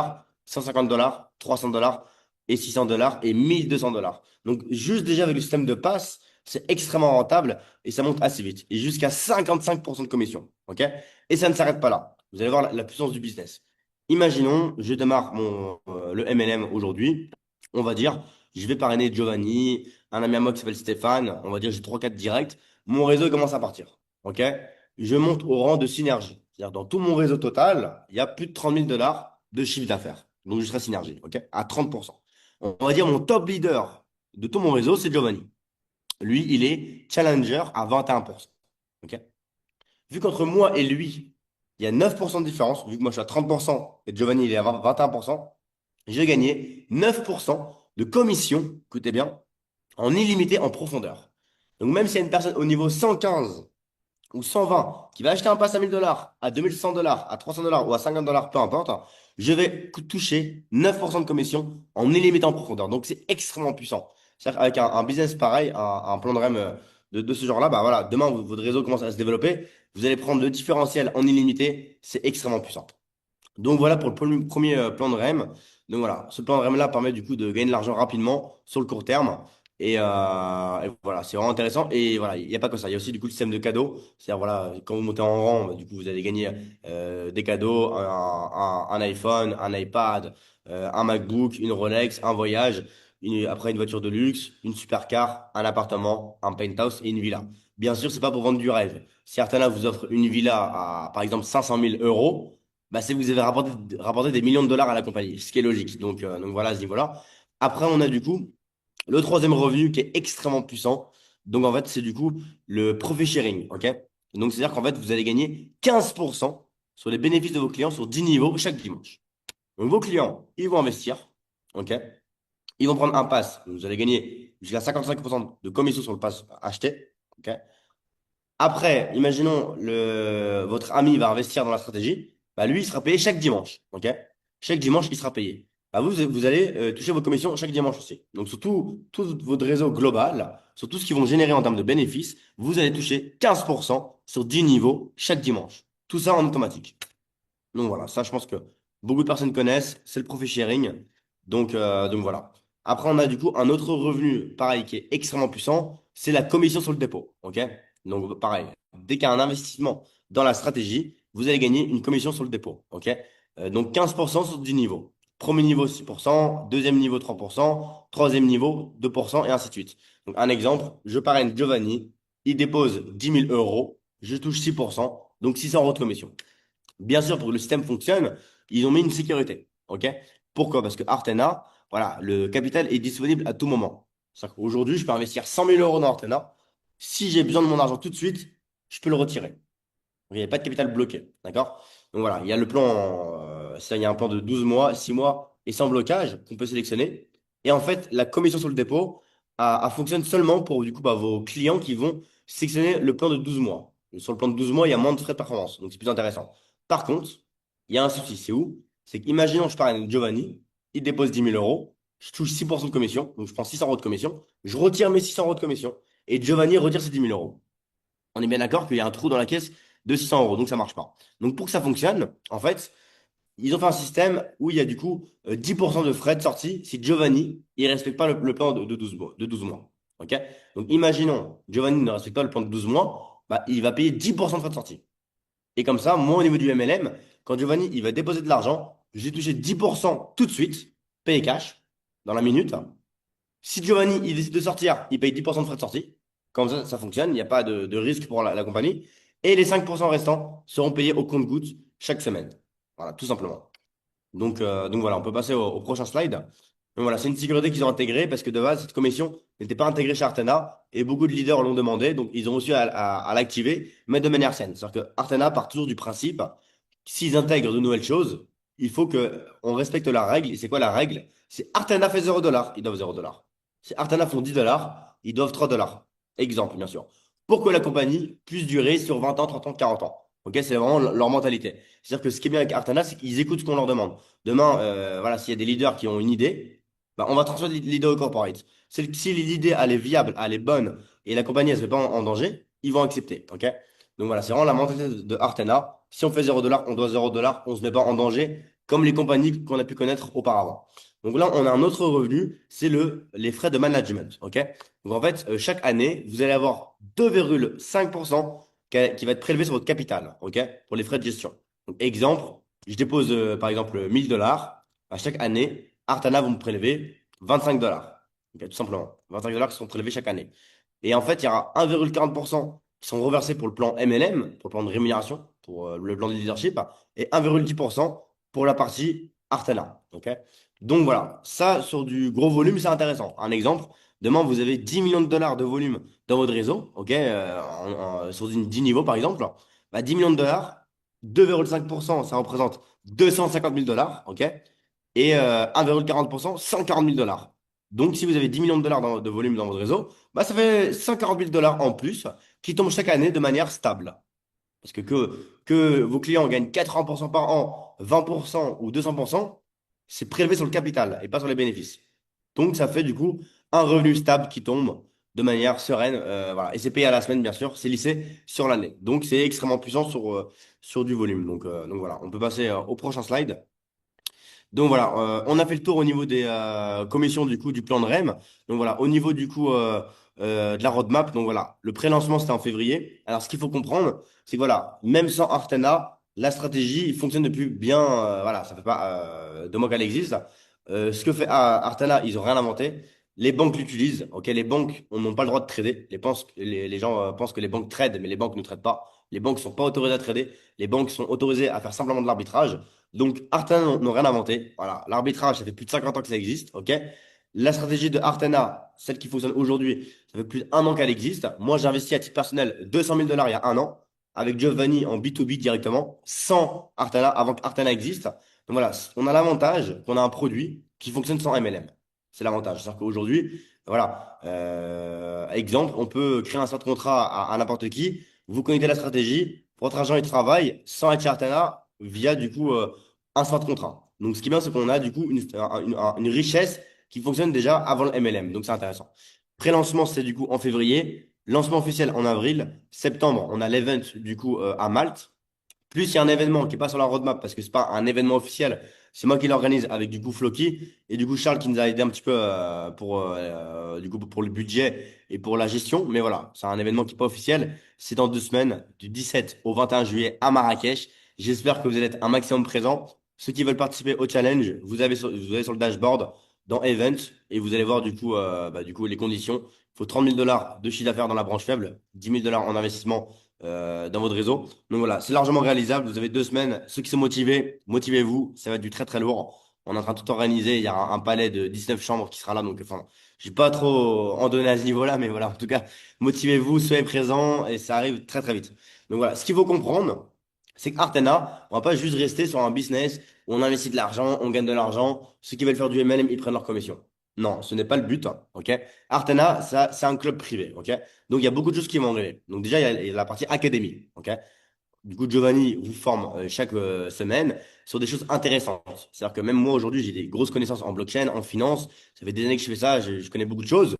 150 $, 300 $ et 600 $ et 1 200 $. Donc, juste déjà avec le système de passe, c'est extrêmement rentable et ça monte assez vite. Et jusqu'à 55% de commission. OK? Et ça ne s'arrête pas là. Vous allez voir la puissance du business. Imaginons, je démarre le MLM aujourd'hui. On va dire, je vais parrainer Giovanni, un ami à moi qui s'appelle Stéphane. On va dire, j'ai 3-4 directs. Mon réseau commence à partir. OK? Je monte au rang de synergie. C'est-à-dire, dans tout mon réseau total, il y a plus de 30 000 $ de chiffre d'affaires. Donc, je serai synergie, OK? À 30%. On va dire mon top leader de tout mon réseau, c'est Giovanni. Lui, il est challenger à 21%. OK? Vu qu'entre moi et lui, il y a 9% de différence, vu que moi je suis à 30% et Giovanni il est à 21%, j'ai gagné 9% de commission, écoutez bien, en illimité en profondeur. Donc même s'il y a une personne au niveau 115 ou 120 qui va acheter un pass à 1 000 $, à 2 100 $, à 300 $ ou à 50 $, peu importe, je vais toucher 9% de commission en illimité en profondeur. Donc c'est extrêmement puissant. C'est-à-dire qu'avec un business pareil, un plan de REM de ce genre-là, bah voilà, demain votre réseau commence à se développer, vous allez prendre le différentiel en illimité, c'est extrêmement puissant. Donc voilà pour le premier plan de REM. Donc voilà, ce plan de REM là permet du coup de gagner de l'argent rapidement sur le court terme. Et voilà, c'est vraiment intéressant. Et voilà, il n'y a pas que ça. Il y a aussi du coup le système de cadeaux. C'est-à-dire voilà, quand vous montez en rang, bah, du coup vous allez gagner des cadeaux, un iPhone, un iPad, un MacBook, une Rolex, un voyage, après une voiture de luxe, une supercar, un appartement, un penthouse et une villa. Bien sûr, c'est pas pour vendre du rêve. Si Artana vous offre une villa à par exemple 500 000 euros, bah, c'est que vous avez rapporté des millions de dollars à la compagnie, ce qui est logique. Donc voilà, à ce niveau-là. Après, on a du coup le troisième revenu qui est extrêmement puissant. Donc en fait, c'est du coup le profit sharing. OK? Donc c'est-à-dire qu'en fait, vous allez gagner 15% sur les bénéfices de vos clients sur 10 niveaux chaque dimanche. Donc vos clients, ils vont investir. OK? Ils vont prendre un pass. Vous allez gagner jusqu'à 55% de commission sur le pass acheté. OK? Après, imaginons votre ami va investir dans la stratégie, bah lui, il sera payé chaque dimanche. OK? Chaque dimanche, il sera payé. Bah vous allez toucher vos commissions chaque dimanche aussi. Donc, sur tout votre réseau global, sur tout ce qu'ils vont générer en termes de bénéfices, vous allez toucher 15% sur 10 niveaux chaque dimanche. Tout ça en automatique. Donc voilà, ça, je pense que beaucoup de personnes connaissent. C'est le profit sharing. Donc voilà. Après, on a du coup un autre revenu, pareil, qui est extrêmement puissant, c'est la commission sur le dépôt. OK? Donc pareil, dès qu'il y a un investissement dans la stratégie, vous allez gagner une commission sur le dépôt. OK? Donc 15% sur 10 niveaux. Premier niveau 6%, deuxième niveau 3%, troisième niveau 2% et ainsi de suite. Donc un exemple, je parraine Giovanni, il dépose 10 000 euros, je touche 6%, donc 600 euros de commission. Bien sûr, pour que le système fonctionne, ils ont mis une sécurité. OK? Pourquoi? Parce que Artena, voilà, le capital est disponible à tout moment. C'est-à-dire qu'aujourd'hui, je peux investir 100 000 euros dans Artena. Si j'ai besoin de mon argent tout de suite, je peux le retirer. Il n'y a pas de capital bloqué. D'accord? Donc voilà, il y a le plan, il y a un plan de 12 mois, 6 mois et sans blocage qu'on peut sélectionner. Et en fait, la commission sur le dépôt fonctionne seulement pour du coup, vos clients qui vont sélectionner le plan de 12 mois. Sur le plan de 12 mois, il y a moins de frais de performance. Donc c'est plus intéressant. Par contre, il y a un souci. C'est où? C'est qu'imaginons, je parle avec Giovanni, il dépose 10 000 euros, je touche 6% de commission, donc je prends 600 euros de commission, je retire mes 600 euros de commission et Giovanni retire ses 10 000 euros. On est bien d'accord qu'il y a un trou dans la caisse de 600 euros, donc ça marche pas. Donc pour que ça fonctionne, en fait, ils ont fait un système où il y a du coup 10% de frais de sortie si Giovanni il respecte pas le plan de 12 mois, de 12 mois. OK? Donc imaginons, Giovanni ne respecte pas le plan de 12 mois, bah, il va payer 10% de frais de sortie. Et comme ça, moi au niveau du MLM, quand Giovanni il va déposer de l'argent, j'ai touché 10% tout de suite, payé cash, dans la minute. Si Giovanni il décide de sortir, il paye 10% de frais de sortie. Comme ça fonctionne, il n'y a pas de risque pour la compagnie. Et les 5% restants seront payés au compte-gouttes chaque semaine. Voilà, tout simplement. Donc voilà, on peut passer au prochain slide. Donc voilà, c'est une sécurité qu'ils ont intégrée parce que de base, cette commission n'était pas intégrée chez Artena et beaucoup de leaders l'ont demandé. Donc ils ont aussi à l'activer, mais de manière saine. C'est-à-dire que Artena part toujours du principe, s'ils intègrent de nouvelles choses, il faut qu'on respecte la règle. Et c'est quoi la règle? C'est Artena fait 0 $, ils doivent 0 $. Si Artena font 10 $, ils doivent 3 $. Exemple, bien sûr. Pour que la compagnie puisse durer sur 20 ans, 30 ans, 40 ans. Ok, c'est vraiment leur mentalité. C'est-à-dire que ce qui est bien avec Artana, c'est qu'ils écoutent ce qu'on leur demande. Demain, voilà, s'il y a des leaders qui ont une idée, bah, on va transférer l'idée au corporate. Si l'idée elle est viable, elle est bonne et la compagnie elle se met pas en danger, ils vont accepter. Ok? Donc voilà, c'est vraiment la mentalité de Artena. Si on fait 0 $, on doit 0 $, on se met pas en danger comme les compagnies qu'on a pu connaître auparavant. Donc là, on a un autre revenu, c'est les frais de management. Ok? Donc en fait, chaque année, vous allez avoir 2,5% qui va être prélevé sur votre capital, ok, pour les frais de gestion. Donc, exemple, je dépose par exemple 1 000 $. À chaque année, Artana vont me prélever 25 $. Ok, tout simplement. 25 $ qui sont prélevés chaque année. Et en fait, il y aura 1,40% qui sont reversés pour le plan MLM, pour le plan de rémunération, pour le plan de leadership, et 1,10% pour la partie Artana. Ok. Donc voilà, ça sur du gros volume, c'est intéressant. Un exemple, demain vous avez 10 millions de dollars de volume dans votre réseau, ok, sur 10 niveaux par exemple, bah, 10 millions de dollars, 2,5%, ça représente 250 000 $, ok, et 1,40%, 140 000 $. Donc, si vous avez 10 millions de dollars de volume dans votre réseau, bah, ça fait 140 000 $ en plus qui tombent chaque année de manière stable. Parce que vos clients gagnent 80% par an, 20% ou 200%, c'est prélevé sur le capital et pas sur les bénéfices. Donc, ça fait du coup un revenu stable qui tombe de manière sereine. Voilà. Et c'est payé à la semaine, bien sûr, c'est lissé sur l'année. Donc, c'est extrêmement puissant sur du volume. Donc voilà, on peut passer au prochain slide. Donc voilà, on a fait le tour au niveau des commissions du coup du plan de REM. Donc voilà, au niveau du coup de la roadmap, donc voilà, le pré-lancement c'était en février. Alors ce qu'il faut comprendre, c'est que voilà, même sans Artena, la stratégie fonctionne depuis bien, voilà, ça fait pas 2 mois qu'elle existe. Ce que fait Artena, ils ont rien inventé. Les banques l'utilisent. Ok, les banques n'ont pas le droit de trader. Les gens pensent que les banques tradent, mais les banques ne tradent pas. Les banques sont pas autorisées à trader. Les banques sont autorisées à faire simplement de l'arbitrage. Donc, Artana n'ont rien inventé. Voilà. L'arbitrage, ça fait plus de 50 ans que ça existe. OK? La stratégie de Artana, celle qui fonctionne aujourd'hui, ça fait plus d'1 an qu'elle existe. Moi, j'ai investi à titre personnel 200 000 $ il y a 1 an avec Giovanni en B2B directement, sans Artana, avant qu'Artana existe. Donc voilà, on a l'avantage qu'on a un produit qui fonctionne sans MLM. C'est l'avantage. C'est-à-dire qu'aujourd'hui, voilà, exemple, on peut créer un smart contrat à n'importe qui. Vous connaissez la stratégie, votre agent il travaille sans être chez Artana via du coup un smart contrat. Donc, ce qui est bien, c'est qu'on a du coup une richesse qui fonctionne déjà avant le MLM. Donc, c'est intéressant. Pré-lancement, c'est du coup en février. Lancement officiel en avril. Septembre, on a l'event du coup à Malte. Plus il y a un événement qui est pas sur la roadmap parce que c'est pas un événement officiel. C'est moi qui l'organise avec du coup Floki et du coup Charles qui nous a aidé un petit peu du coup pour le budget et pour la gestion. Mais voilà, c'est un événement qui est pas officiel. C'est dans 2 semaines, du 17 au 21 juillet à Marrakech. J'espère que vous allez être un maximum présents. Ceux qui veulent participer au challenge, vous avez sur le dashboard dans Events et vous allez voir du coup les conditions. Il faut 30 000 dollars de chiffre d'affaires dans la branche faible, 10 000 dollars en investissement dans votre réseau. Donc voilà, c'est largement réalisable. Vous avez 2 semaines. Ceux qui sont motivés, motivez-vous. Ça va être du très très lourd. On est en train de tout organiser. Il y a un palais de 19 chambres qui sera là. Donc, enfin, je vais pas trop en donner à ce niveau-là, mais voilà, en tout cas, motivez-vous, soyez présents et ça arrive très très vite. Donc voilà, ce qu'il faut comprendre, c'est qu'Artena, on va pas juste rester sur un business où on investit de l'argent, on gagne de l'argent. Ceux qui veulent faire du MLM, ils prennent leur commission. Non, ce n'est pas le but, hein, ok? Artena, ça, c'est un club privé, ok? Donc, il y a beaucoup de choses qui vont arriver. Donc, déjà, il y a la partie académie, ok? Du coup, Giovanni vous forme chaque semaine sur des choses intéressantes. C'est-à-dire que même moi, aujourd'hui, j'ai des grosses connaissances en blockchain, en finance. Ça fait des années que je fais ça, je connais beaucoup de choses.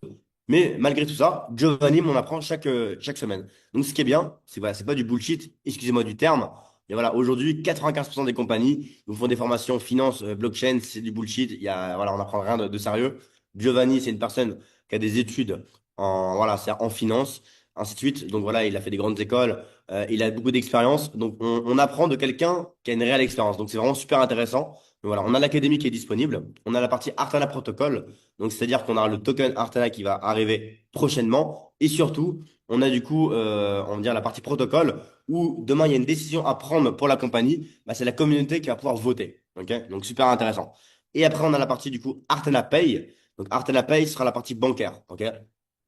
Mais malgré tout ça, Giovanni m'en apprend chaque semaine. Donc, ce qui est bien, c'est voilà, c'est pas du bullshit, excusez-moi du terme. Et voilà, aujourd'hui, 95% des compagnies vous font des formations finance, blockchain, c'est du bullshit. Voilà, on n'apprend rien de sérieux. Giovanni, c'est une personne qui a des études voilà, c'est en finance, ainsi de suite. Donc voilà, il a fait des grandes écoles. Il a beaucoup d'expérience, donc on apprend de quelqu'un qui a une réelle expérience. Donc c'est vraiment super intéressant. Donc voilà, on a l'académie qui est disponible, on a la partie Artana Protocol, donc c'est-à-dire qu'on a le token Artana qui va arriver prochainement, et surtout on a du coup, on va dire la partie protocole où demain il y a une décision à prendre pour la compagnie, bah, c'est la communauté qui va pouvoir voter. Ok, donc super intéressant. Et après on a la partie du coup Artana Pay. Donc Artana Pay sera la partie bancaire. Ok.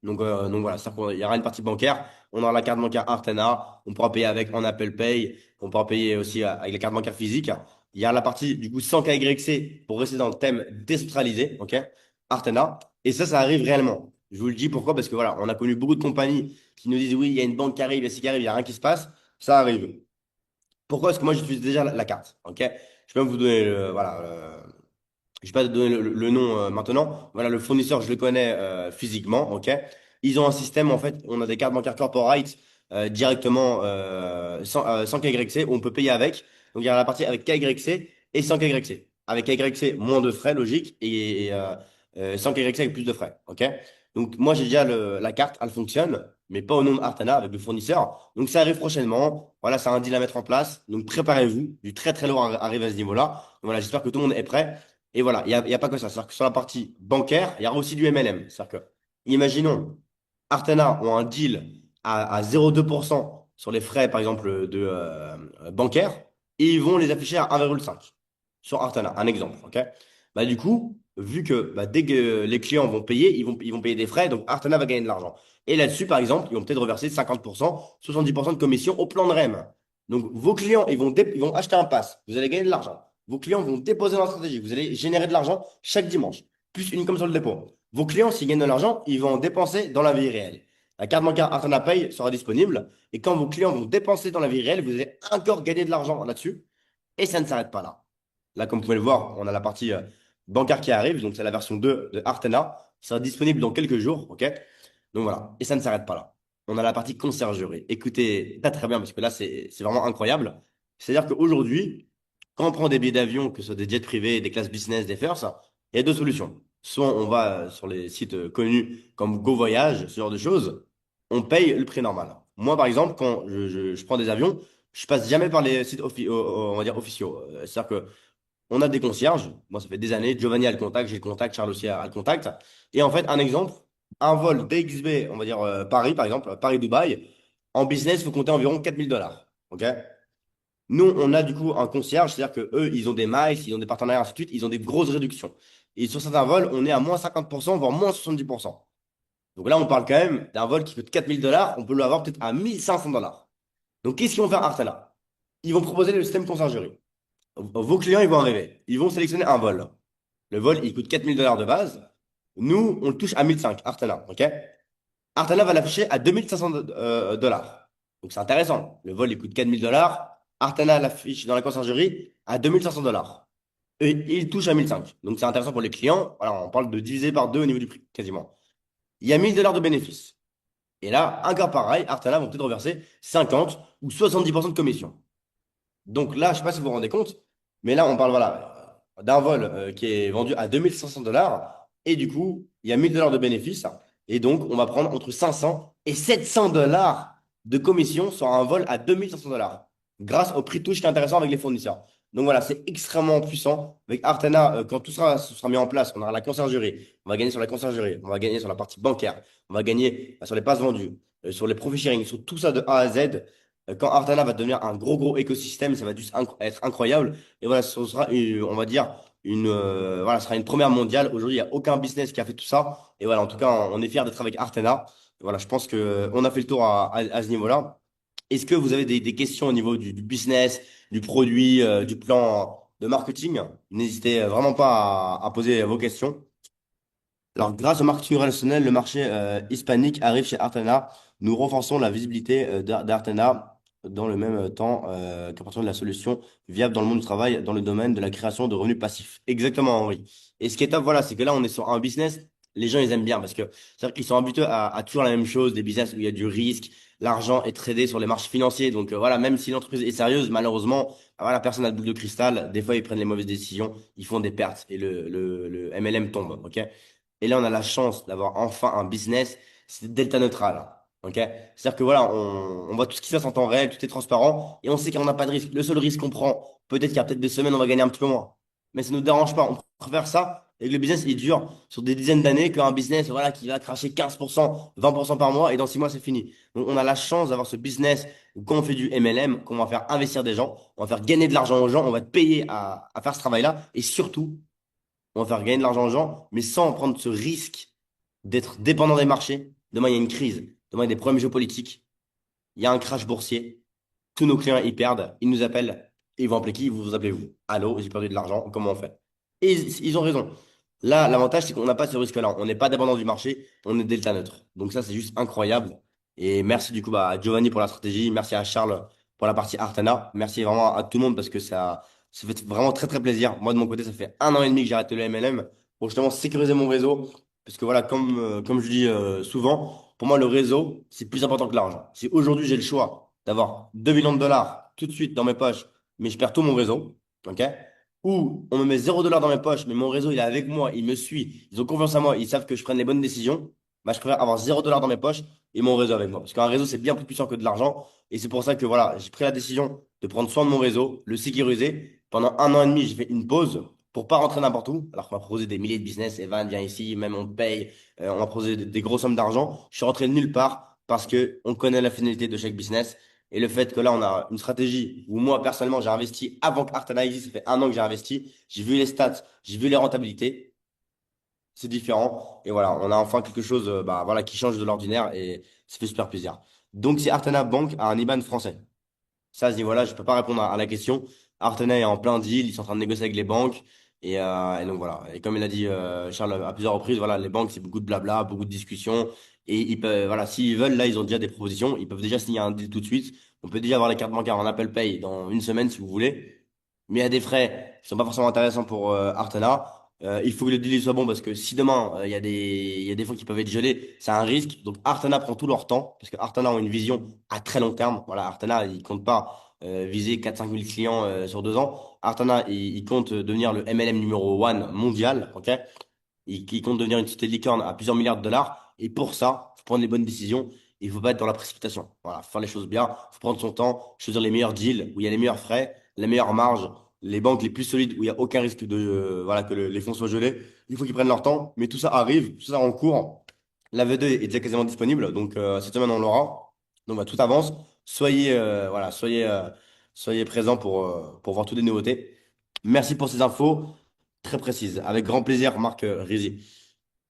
Donc voilà, c'est-à-dire qu'il y aura une partie bancaire, on aura la carte bancaire Artena, on pourra payer avec en Apple Pay, on pourra payer aussi avec les cartes bancaires physiques. Il y a la partie du coup sans KYC pour rester dans le thème décentralisé, ok, Artena. Et ça arrive réellement. Je vous le dis pourquoi, parce que voilà, on a connu beaucoup de compagnies qui nous disent oui, il y a une banque qui arrive, il y a ci qui arrive, il n'y a rien qui se passe. Ça arrive. Pourquoi? Parce que moi j'utilise déjà la carte, ok. Je peux même vous donner voilà, je vais pas te donner le nom maintenant. Voilà, le fournisseur, je le connais physiquement, ok? Ils ont un système, en fait, on a des cartes bancaires corporate directement sans KYC, où on peut payer avec. Donc, il y a la partie avec KYC et sans KYC. Avec KYC, moins de frais, logique, et sans KYC avec plus de frais, ok? Donc, moi, j'ai déjà la carte, elle fonctionne, mais pas au nom d'Artana avec le fournisseur. Donc, ça arrive prochainement. Voilà, c'est un deal à mettre en place. Donc, préparez-vous. Du très, très lourd arrive à ce niveau-là. Donc, voilà, j'espère que tout le monde est prêt. Et voilà, il y a pas que ça. C'est-à-dire que sur la partie bancaire, il y aura aussi du MLM. C'est-à-dire que, imaginons, Artena ont un deal à 0,2% sur les frais, par exemple, de bancaire, et ils vont les afficher à 1,5 sur Artena. Un exemple, ok? Bah, du coup, vu que bah, dès que les clients vont payer, ils vont payer des frais, donc Artena va gagner de l'argent. Et là-dessus, par exemple, ils vont peut-être reverser 50%, 70% de commission au plan de REM. Donc, vos clients, ils vont acheter un pass. Vous allez gagner de l'argent. Vos clients vont déposer dans la stratégie. Vous allez générer de l'argent chaque dimanche, plus une com sur le dépôt. Vos clients, s'ils gagnent de l'argent, ils vont en dépenser dans la vie réelle. La carte bancaire Artana Pay sera disponible. Et quand vos clients vont dépenser dans la vie réelle, vous allez encore gagner de l'argent là-dessus. Et ça ne s'arrête pas là. Là, comme vous pouvez le voir, on a la partie bancaire qui arrive. Donc, c'est la version 2 de Artena. Ça sera disponible dans quelques jours. OK? Donc, voilà. Et ça ne s'arrête pas là. On a la partie conciergerie. Écoutez, pas très bien, parce que là, c'est vraiment incroyable. C'est-à-dire qu'aujourd'hui, quand on prend des billets d'avion, que ce soit des jets privés, des classes business, des first, il y a deux solutions. Soit on va sur les sites connus comme Go Voyage, ce genre de choses, on paye le prix normal. Moi, par exemple, quand je prends des avions, je passe jamais par les sites on va dire officiaux. C'est-à-dire que on a des concierges. Moi, ça fait des années. Giovanni a le contact, j'ai le contact, Charles aussi a le contact. Et en fait, un exemple, un vol DXB, on va dire Paris, par exemple, Paris-Dubaï, en business, il faut compter environ 4 000 dollars. OK? Nous, on a du coup un concierge, c'est-à-dire que eux, ils ont des miles, ils ont des partenariats, ainsi de suite, ils ont des grosses réductions. Et sur certains vols, on est à moins 50%, voire moins 70%. Donc là, on parle quand même d'un vol qui coûte 4 000 dollars, on peut l'avoir peut-être à 1 500 dollars. Donc qu'est-ce qu'ils vont faire Artana? Ils vont proposer le système conciergerie. Vos clients, ils vont arriver. Ils vont sélectionner un vol. Le vol, il coûte 4 000 dollars de base. Nous, on le touche à 1 500, Artana. OK? Artana va l'afficher à 2 500 dollars. Donc c'est intéressant. Le vol, il coûte 4 000 dollars. Artana l'affiche dans la conciergerie à 2 500 dollars. Et il touche à 1 500. Donc c'est intéressant pour les clients. Voilà, on parle de diviser par deux au niveau du prix, quasiment. Il y a 1 000 dollars de bénéfices. Et là, encore pareil, Artana vont peut-être reverser 50 ou 70% de commission. Donc là, je ne sais pas si vous vous rendez compte, mais là, on parle voilà, d'un vol qui est vendu à 2 500 dollars. Et du coup, il y a 1 000 dollars de bénéfices. Et donc, on va prendre entre 500 et 700 dollars de commission sur un vol à 2 500 dollars grâce au prix touche qui est intéressant avec les fournisseurs. Donc voilà, c'est extrêmement puissant. Avec Artana, quand tout sera mis en place, on aura la conciergerie, on va gagner sur la conciergerie, on va gagner sur la partie bancaire, on va gagner sur les passes vendues, sur les profit sharing, sur tout ça de A à Z. Quand Artana va devenir un gros écosystème, ça va juste être incroyable. Et voilà, ce sera, on va dire, voilà, ce sera une première mondiale. Aujourd'hui, il n'y a aucun business qui a fait tout ça. Et voilà, en tout cas, on est fiers d'être avec Artana. Voilà, je pense qu'on a fait le tour à ce niveau-là. Est-ce que vous avez des questions au niveau du business, du produit, du plan de marketing? N'hésitez vraiment pas à poser vos questions. Alors, grâce au marketing relationnel, le marché hispanique arrive chez Artena. Nous renforçons la visibilité d'Artena dans le même temps qu'apportant de la solution viable dans le monde du travail, dans le domaine de la création de revenus passifs. Exactement, Henri. Et ce qui est top, voilà, c'est que là, on est sur un business, les gens, ils aiment bien parce que c'est-à-dire qu'ils sont habitués à toujours la même chose, des business où il y a du risque, l'argent est tradé sur les marchés financiers. Donc, voilà, même si l'entreprise est sérieuse, malheureusement, voilà, personne n'a de boule de cristal. Des fois, ils prennent les mauvaises décisions, ils font des pertes et le MLM tombe, ok? Et là, on a la chance d'avoir enfin un business, c'est delta neutral. Ok? C'est-à-dire que voilà, on voit tout ce qui se passe en temps réel, tout est transparent, et on sait qu'on n'a pas de risque. Le seul risque qu'on prend, peut-être qu'il y a peut-être des semaines, on va gagner un petit peu moins. Mais ça ne nous dérange pas. On préfère ça et que le business il dure sur des dizaines d'années qu'un business voilà, qui va cracher 15%, 20% par mois, et dans 6 mois, c'est fini. Donc, on a la chance d'avoir ce business où quand on fait du MLM, qu'on va faire investir des gens, on va faire gagner de l'argent aux gens, on va te payer à faire ce travail-là, et surtout, on va faire gagner de l'argent aux gens, mais sans prendre ce risque d'être dépendant des marchés. Demain, il y a une crise. Demain, il y a des problèmes géopolitiques. Il y a un crash boursier. Tous nos clients, ils perdent. Ils nous appellent. Et ils vont appeler qui? Vous appelez vous. Allô, j'ai perdu de l'argent. Comment on fait? Et ils ont raison. Là, l'avantage, c'est qu'on n'a pas ce risque-là. On n'est pas dépendant du marché. On est delta neutre. Donc ça, c'est juste incroyable. Et merci du coup à Giovanni pour la stratégie. Merci à Charles pour la partie Artana. Merci vraiment à tout le monde parce que ça fait vraiment très plaisir. Moi, de mon côté, ça fait 1 an et demi que j'ai arrêté le MLM pour justement sécuriser mon réseau. Parce que voilà, comme je dis souvent, pour moi, le réseau, c'est plus important que l'argent. Si aujourd'hui, j'ai le choix d'avoir 2 millions de dollars tout de suite dans mes poches, mais je perds tout mon réseau, ok? Ou on me met 0 $ dans mes poches, mais mon réseau, il est avec moi, il me suit, ils ont confiance en moi, ils savent que je prenne les bonnes décisions, bah, je préfère avoir 0 $ dans mes poches et mon réseau avec moi. Parce qu'un réseau, c'est bien plus puissant que de l'argent. Et c'est pour ça que voilà, j'ai pris la décision de prendre soin de mon réseau, le sécuriser. Pendant 1 an et demi, j'ai fait une pause pour pas rentrer n'importe où, alors qu'on m'a proposé des milliers de business. Evan, viens ici, même on te paye, on m'a proposé des grosses sommes d'argent. Je suis rentré de nulle part parce que on connaît la finalité de chaque business. Et le fait que là, on a une stratégie où moi, personnellement, j'ai investi avant qu'Artana existe, ça fait 1 an que j'ai investi. J'ai vu les stats, j'ai vu les rentabilités. C'est différent. Et voilà, on a enfin quelque chose bah, voilà, qui change de l'ordinaire et ça fait super plaisir. Donc, si Artana Bank a un IBAN français. Ça, à ce niveau-là, je peux pas répondre à la question. Artena est en plein deal, ils sont en train de négocier avec les banques. Et donc voilà. Et comme il a dit Charles à plusieurs reprises, voilà, les banques, c'est beaucoup de blabla, beaucoup de discussions. Et ils peuvent, voilà, s'ils veulent, là, ils ont déjà des propositions. Ils peuvent déjà signer un deal tout de suite. On peut déjà avoir les cartes bancaires en Apple Pay dans une semaine si vous voulez. Mais il y a des frais qui sont pas forcément intéressants pour Artena. Il faut que le deal soit bon parce que si demain il y a des fonds qui peuvent être gelés, c'est un risque. Donc Artena prend tout leur temps parce que Artena ont une vision à très long terme. Voilà, Artena, ils comptent pas viser 4-5 000 clients sur 2 ans. Artana, il compte devenir le MLM numéro 1 mondial, ok? Il compte devenir une société de licorne à plusieurs milliards de dollars. Et pour ça, faut prendre les bonnes décisions. Il faut pas être dans la précipitation. Voilà, faut faire les choses bien. Faut prendre son temps, choisir les meilleurs deals où il y a les meilleurs frais, les meilleures marges, les banques les plus solides où il y a aucun risque de voilà que les fonds soient gelés. Il faut qu'ils prennent leur temps. Mais tout ça arrive, tout ça en cours. La V2 est déjà quasiment disponible, donc cette semaine on l'aura. Donc bah, tout avance. Soyez voilà, soyez présents pour voir toutes les nouveautés. Merci pour ces infos très précises. Avec grand plaisir, Marc Rizzi.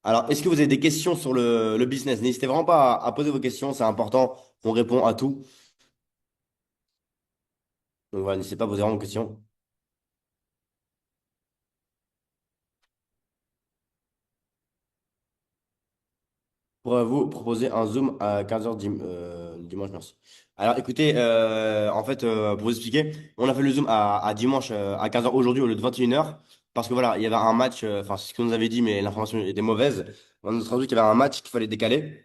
Alors, est-ce que vous avez des questions sur le business? N'hésitez vraiment pas à poser vos questions, c'est important. On répond à tout. Donc voilà, n'hésitez pas à poser vraiment vos questions. Pourrez-vous proposer un Zoom à 15h dimanche, merci. Alors écoutez, en fait, pour vous expliquer, on a fait le Zoom à dimanche à 15h aujourd'hui au lieu de 21h, parce que voilà, il y avait un match, enfin c'est ce qu'on nous avait dit, mais l'information était mauvaise. On nous a traduit qu'il y avait un match qu'il fallait décaler.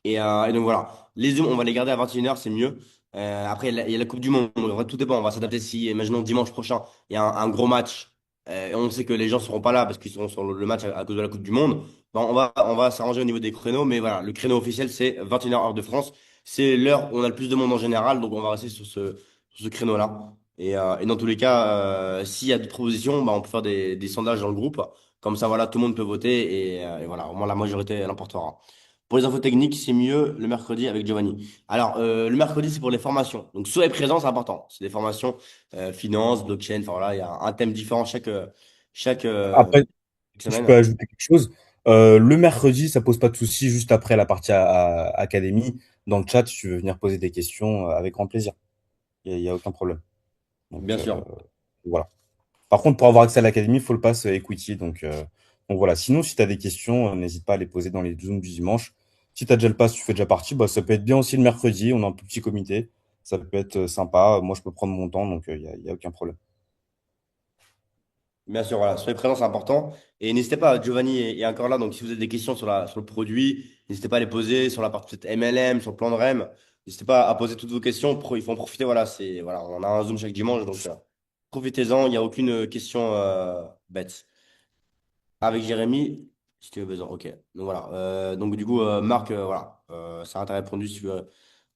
Et donc voilà, les Zooms, on va les garder à 21h, c'est mieux. Après, il y a la Coupe du Monde, en vrai, tout dépend, on va s'adapter si, imaginons dimanche prochain, il y a un gros match, et on sait que les gens seront pas là parce qu'ils seront sur le match à cause de la Coupe du Monde. Bon, on va s'arranger au niveau des créneaux, mais voilà, le créneau officiel, c'est 21h heure de France. C'est l'heure où on a le plus de monde en général, donc on va rester sur ce créneau-là. Et dans tous les cas, s'il y a des propositions, bah, on peut faire des sondages dans le groupe. Comme ça, voilà, tout le monde peut voter et voilà, au moins la majorité l'emportera. Pour les infos techniques, c'est mieux le mercredi avec Giovanni. Alors, le mercredi, c'est pour les formations. Donc, soyez présents, c'est important. C'est des formations finance, blockchain, enfin voilà, il y a un thème différent chaque Après, je peux semaine. ajouter quelque chose. Le mercredi, ça pose pas de souci, juste après la partie académie. Dans le chat, si tu veux venir poser des questions, avec grand plaisir. Il y a aucun problème. Donc, Bien sûr. voilà. Par contre, pour avoir accès à l'académie, il faut le pass Equity. Donc voilà. Sinon, si tu as des questions, n'hésite pas à les poser dans les Zooms du dimanche. Si tu as déjà le pass, tu fais déjà partie, bah, ça peut être bien aussi le mercredi. On a un tout petit comité. Ça peut être sympa. Moi, je peux prendre mon temps, donc il y a aucun problème. Bien sûr, voilà, soyez présents, c'est important. Et n'hésitez pas, Giovanni est encore là, donc si vous avez des questions sur le produit, n'hésitez pas à les poser sur la partie peut-être MLM, sur le plan de REM. N'hésitez pas à poser toutes vos questions. Il faut en profiter, voilà, voilà, on a un Zoom chaque dimanche, donc profitez-en, il n'y a aucune question bête. Avec Jérémy, si tu as besoin, ok. Donc voilà, donc du coup, Marc, voilà, ça t'a répondu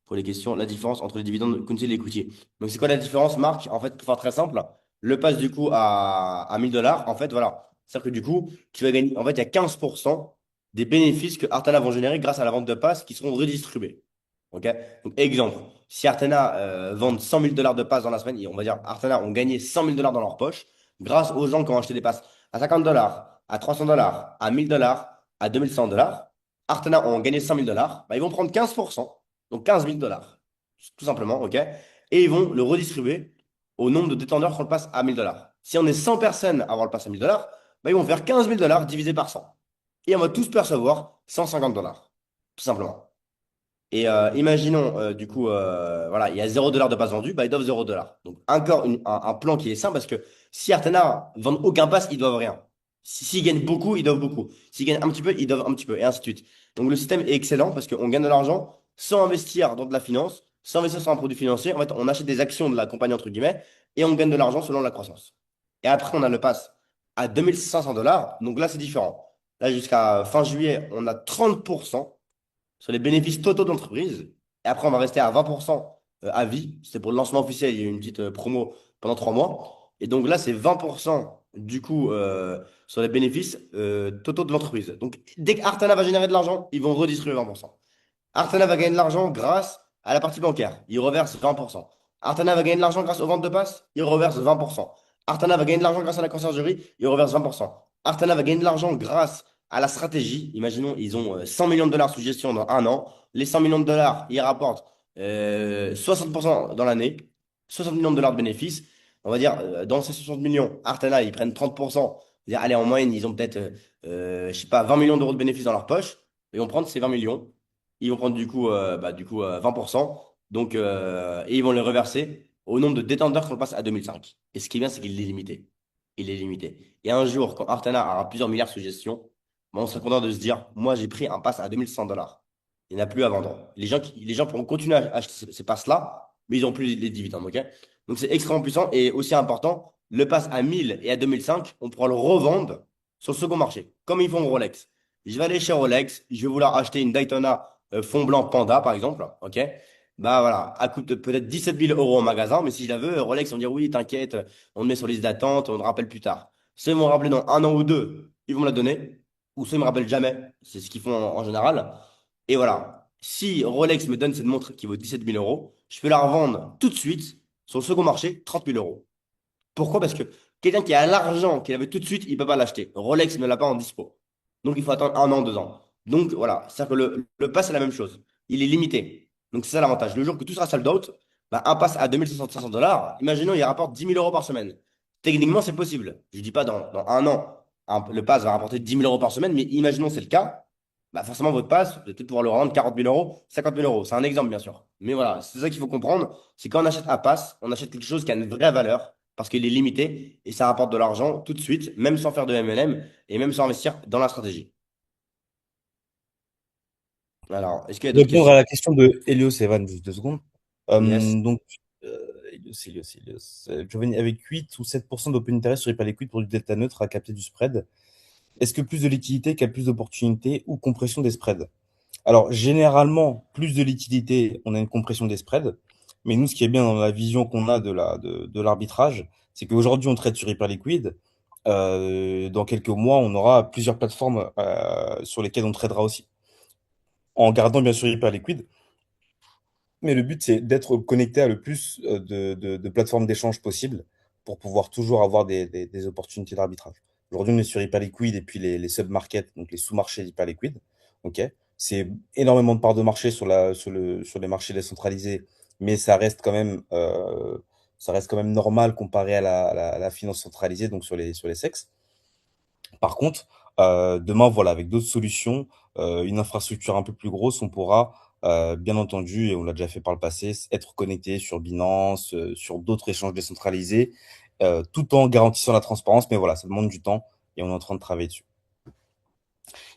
pour les questions. La différence entre les dividendes continu et l'equity. Donc, c'est quoi la différence, Marc? En fait, pour faire très simple, le pass du coup à 1000 $, en fait, voilà. C'est-à-dire que du coup, tu vas gagner. En fait, il y a 15% des bénéfices que Artana vont générer grâce à la vente de passes qui seront redistribués. OK? Donc, exemple, si Artana vend 100 000 $ de passes dans la semaine, et on va dire Artana ont gagné 100 000 $ dans leur poche grâce aux gens qui ont acheté des passes à 50 $, à 300 $, à 1000 $, à 2100 $. Artana ont gagné 100 000 $, bah, ils vont prendre 15%. Donc 15 000 $, tout simplement, OK? Et ils vont le redistribuer au nombre de détenteurs qu'on le passe à 1000 $. Si on est 100 personnes à avoir le pass à 1000 $, bah, ils vont faire 15 000 $ divisé par 100. Et on va tous percevoir 150 $, tout simplement. Et imaginons, du coup, voilà, il y a 0 $ de passe vendu, bah, ils doivent 0 $. Donc, encore un plan qui est simple parce que si Artana ne vendent aucun pass, ils doivent rien. S'ils gagnent beaucoup, ils doivent beaucoup. S'ils gagnent un petit peu, ils doivent un petit peu, et ainsi de suite. Donc, le système est excellent parce qu'on gagne de l'argent sans investir dans de la finance, sans investir sur un produit financier. En fait, on achète des actions de la compagnie, entre guillemets, et on gagne de l'argent selon la croissance. Et après, on a le pass à 2500 $. Donc là, c'est différent. Là, jusqu'à fin juillet, on a 30% sur les bénéfices totaux d'entreprise. Et après, on va rester à 20% à vie. C'était pour le lancement officiel. Il y a eu une petite promo pendant 3 mois. Et donc là, c'est 20% du coup sur les bénéfices totaux de l'entreprise. Donc, dès qu'Artana va générer de l'argent, ils vont redistribuer 20%. Artana va gagner de l'argent grâce à la partie bancaire. Il reverse 20%. Artana va gagner de l'argent grâce aux ventes de passes. Il reverse 20%. Artana va gagner de l'argent grâce à la conciergerie. Il reverse 20%. Artana va gagner de l'argent grâce à la stratégie. Imaginons, ils ont 100 millions de dollars sous gestion dans un an. Les 100 millions de dollars, ils rapportent 60% dans l'année. 60 millions de dollars de bénéfices. On va dire, dans ces 60 millions, Artana, ils prennent 30%. C'est-à-dire, allez, en moyenne, ils ont peut-être, je sais pas, 20 millions d'euros de bénéfices dans leur poche. Ils vont prendre ces 20 millions. Ils vont prendre du coup 20%. Donc, et ils vont les reverser au nombre de détenteurs qu'on le passe à 2005. Et ce qui est bien, c'est qu'il est limité. Il est limité. Et un jour, quand Artana aura plusieurs milliards sous gestion, ben, on sera content de se dire, moi, j'ai pris un pass à 2100 $. Il n'y en a plus à vendre. Les gens pourront continuer à acheter ces passes-là, mais ils n'ont plus les dividendes. OK? Donc, c'est extrêmement puissant et aussi important. Le pass à 1000 et à 2005, on pourra le revendre sur le second marché, comme ils font au Rolex. Je vais aller chez Rolex, je vais vouloir acheter une Daytona fond blanc Panda, par exemple. OK? Bah voilà, elle coûte peut-être 17 000 € au magasin, mais si je la veux, Rolex, on va dire oui, t'inquiète, on te met sur liste d'attente, on te rappelle plus tard. Soit ils vont me rappeler dans un an ou deux, ils vont me la donner, ou soit ils me rappellent jamais. C'est ce qu'ils font en général. Et voilà. Si Rolex me donne cette montre qui vaut 17 000 €, je peux la revendre tout de suite sur le second marché, 30 000 €. Pourquoi? Parce que quelqu'un qui a l'argent qu'il avait tout de suite, il ne peut pas l'acheter. Rolex ne l'a pas en dispo. Donc, il faut attendre un an, 2 ans. Donc, voilà. C'est-à-dire que le pass, c'est la même chose. Il est limité. Donc, c'est ça l'avantage. Le jour que tout sera sold out, bah, un pass à 2500 $, imaginons, il rapporte 10 000 € par semaine. Techniquement, c'est possible. Je ne dis pas dans un an, le pass va rapporter 10 000 € par semaine, mais imaginons c'est le cas. Bah forcément, votre pass, vous allez peut-être pouvoir le revendre 40 000 €, 50 000 €. C'est un exemple, bien sûr. Mais voilà, c'est ça qu'il faut comprendre. C'est quand on achète un pass, on achète quelque chose qui a une vraie valeur parce qu'il est limité et ça rapporte de l'argent tout de suite, même sans faire de MLM et même sans investir dans la stratégie. Alors, est-ce qu'il y a Pour d'autres répondre à questions? la question de Helios Evan, juste 2 secondes. Yes. Donc, Helios. Giovanni, avec 8 ou 7% d'open interest sur les liquide pour du delta neutre à capter du spread, est-ce que plus de liquidité égale plus d'opportunités ou compression des spreads? Alors, généralement, plus de liquidité, on a une compression des spreads. Mais nous, ce qui est bien dans la vision qu'on a de l'arbitrage, c'est qu'aujourd'hui, on trade sur Hyperliquid. Dans quelques mois, on aura plusieurs plateformes sur lesquelles on tradera aussi. En gardant bien sûr Hyperliquid, mais le but, c'est d'être connecté à le plus de plateformes d'échange possible pour pouvoir toujours avoir des opportunités d'arbitrage. Aujourd'hui, on est sur Hyperliquid et puis les sub-markets, donc les sous-marchés d'Hyperliquid. Ok, c'est énormément de parts de marché sur les marchés décentralisés, mais ça reste quand même normal comparé à la finance centralisée, donc sur les SEX. Par contre, demain, voilà, avec d'autres solutions, une infrastructure un peu plus grosse, on pourra, bien entendu, et on l'a déjà fait par le passé, être connecté sur Binance, sur d'autres échanges décentralisés, tout en garantissant la transparence. Mais voilà, ça demande du temps et on est en train de travailler dessus.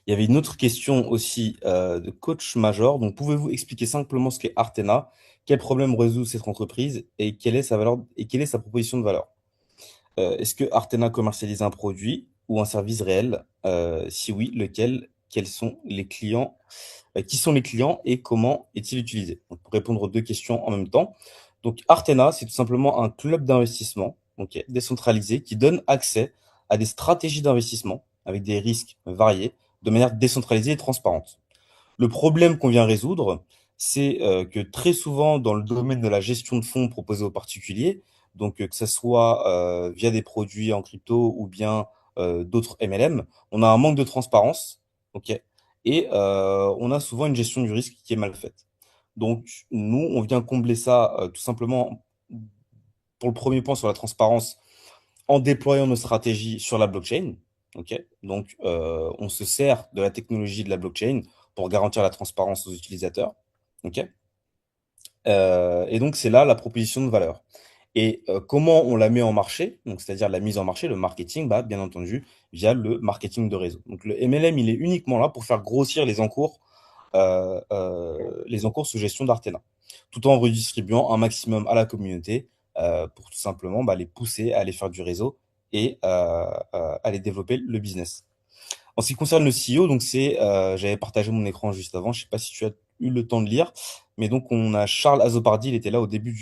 Il y avait une autre question aussi de coach Major. Donc, pouvez-vous expliquer simplement ce qu'est Artena, quel problème résout cette entreprise et quelle est sa valeur et quelle est sa proposition de valeur? Est-ce que Artena commercialise un produit ou un service réel? Si oui, lequel? Quels sont les clients? Qui sont les clients et comment est-il utilisé? Donc, pour répondre aux deux questions en même temps. Donc, Artena, c'est tout simplement un club d'investissement, ok, décentralisé qui donne accès à des stratégies d'investissement avec des risques variés de manière décentralisée et transparente. Le problème qu'on vient résoudre, c'est que très souvent dans le domaine de la gestion de fonds proposée aux particuliers, donc que ce soit via des produits en crypto ou bien d'autres MLM, on a un manque de transparence, ok, et on a souvent une gestion du risque qui est mal faite. Donc nous, on vient combler ça tout simplement pour le premier point sur la transparence en déployant nos stratégies sur la blockchain. Ok, donc, on se sert de la technologie de la blockchain pour garantir la transparence aux utilisateurs. Ok, et donc, c'est là la proposition de valeur. Et comment on la met en marché, donc c'est-à-dire la mise en marché, le marketing, bah, bien entendu, via le marketing de réseau. Donc le MLM, il est uniquement là pour faire grossir les encours sous gestion d'Artena, tout en redistribuant un maximum à la communauté pour tout simplement bah, les pousser à aller faire du réseau et aller développer le business. En ce qui concerne le CEO, donc j'avais partagé mon écran juste avant, je sais pas si tu as eu le temps de lire, mais donc on a Charles Azopardi, il était là au début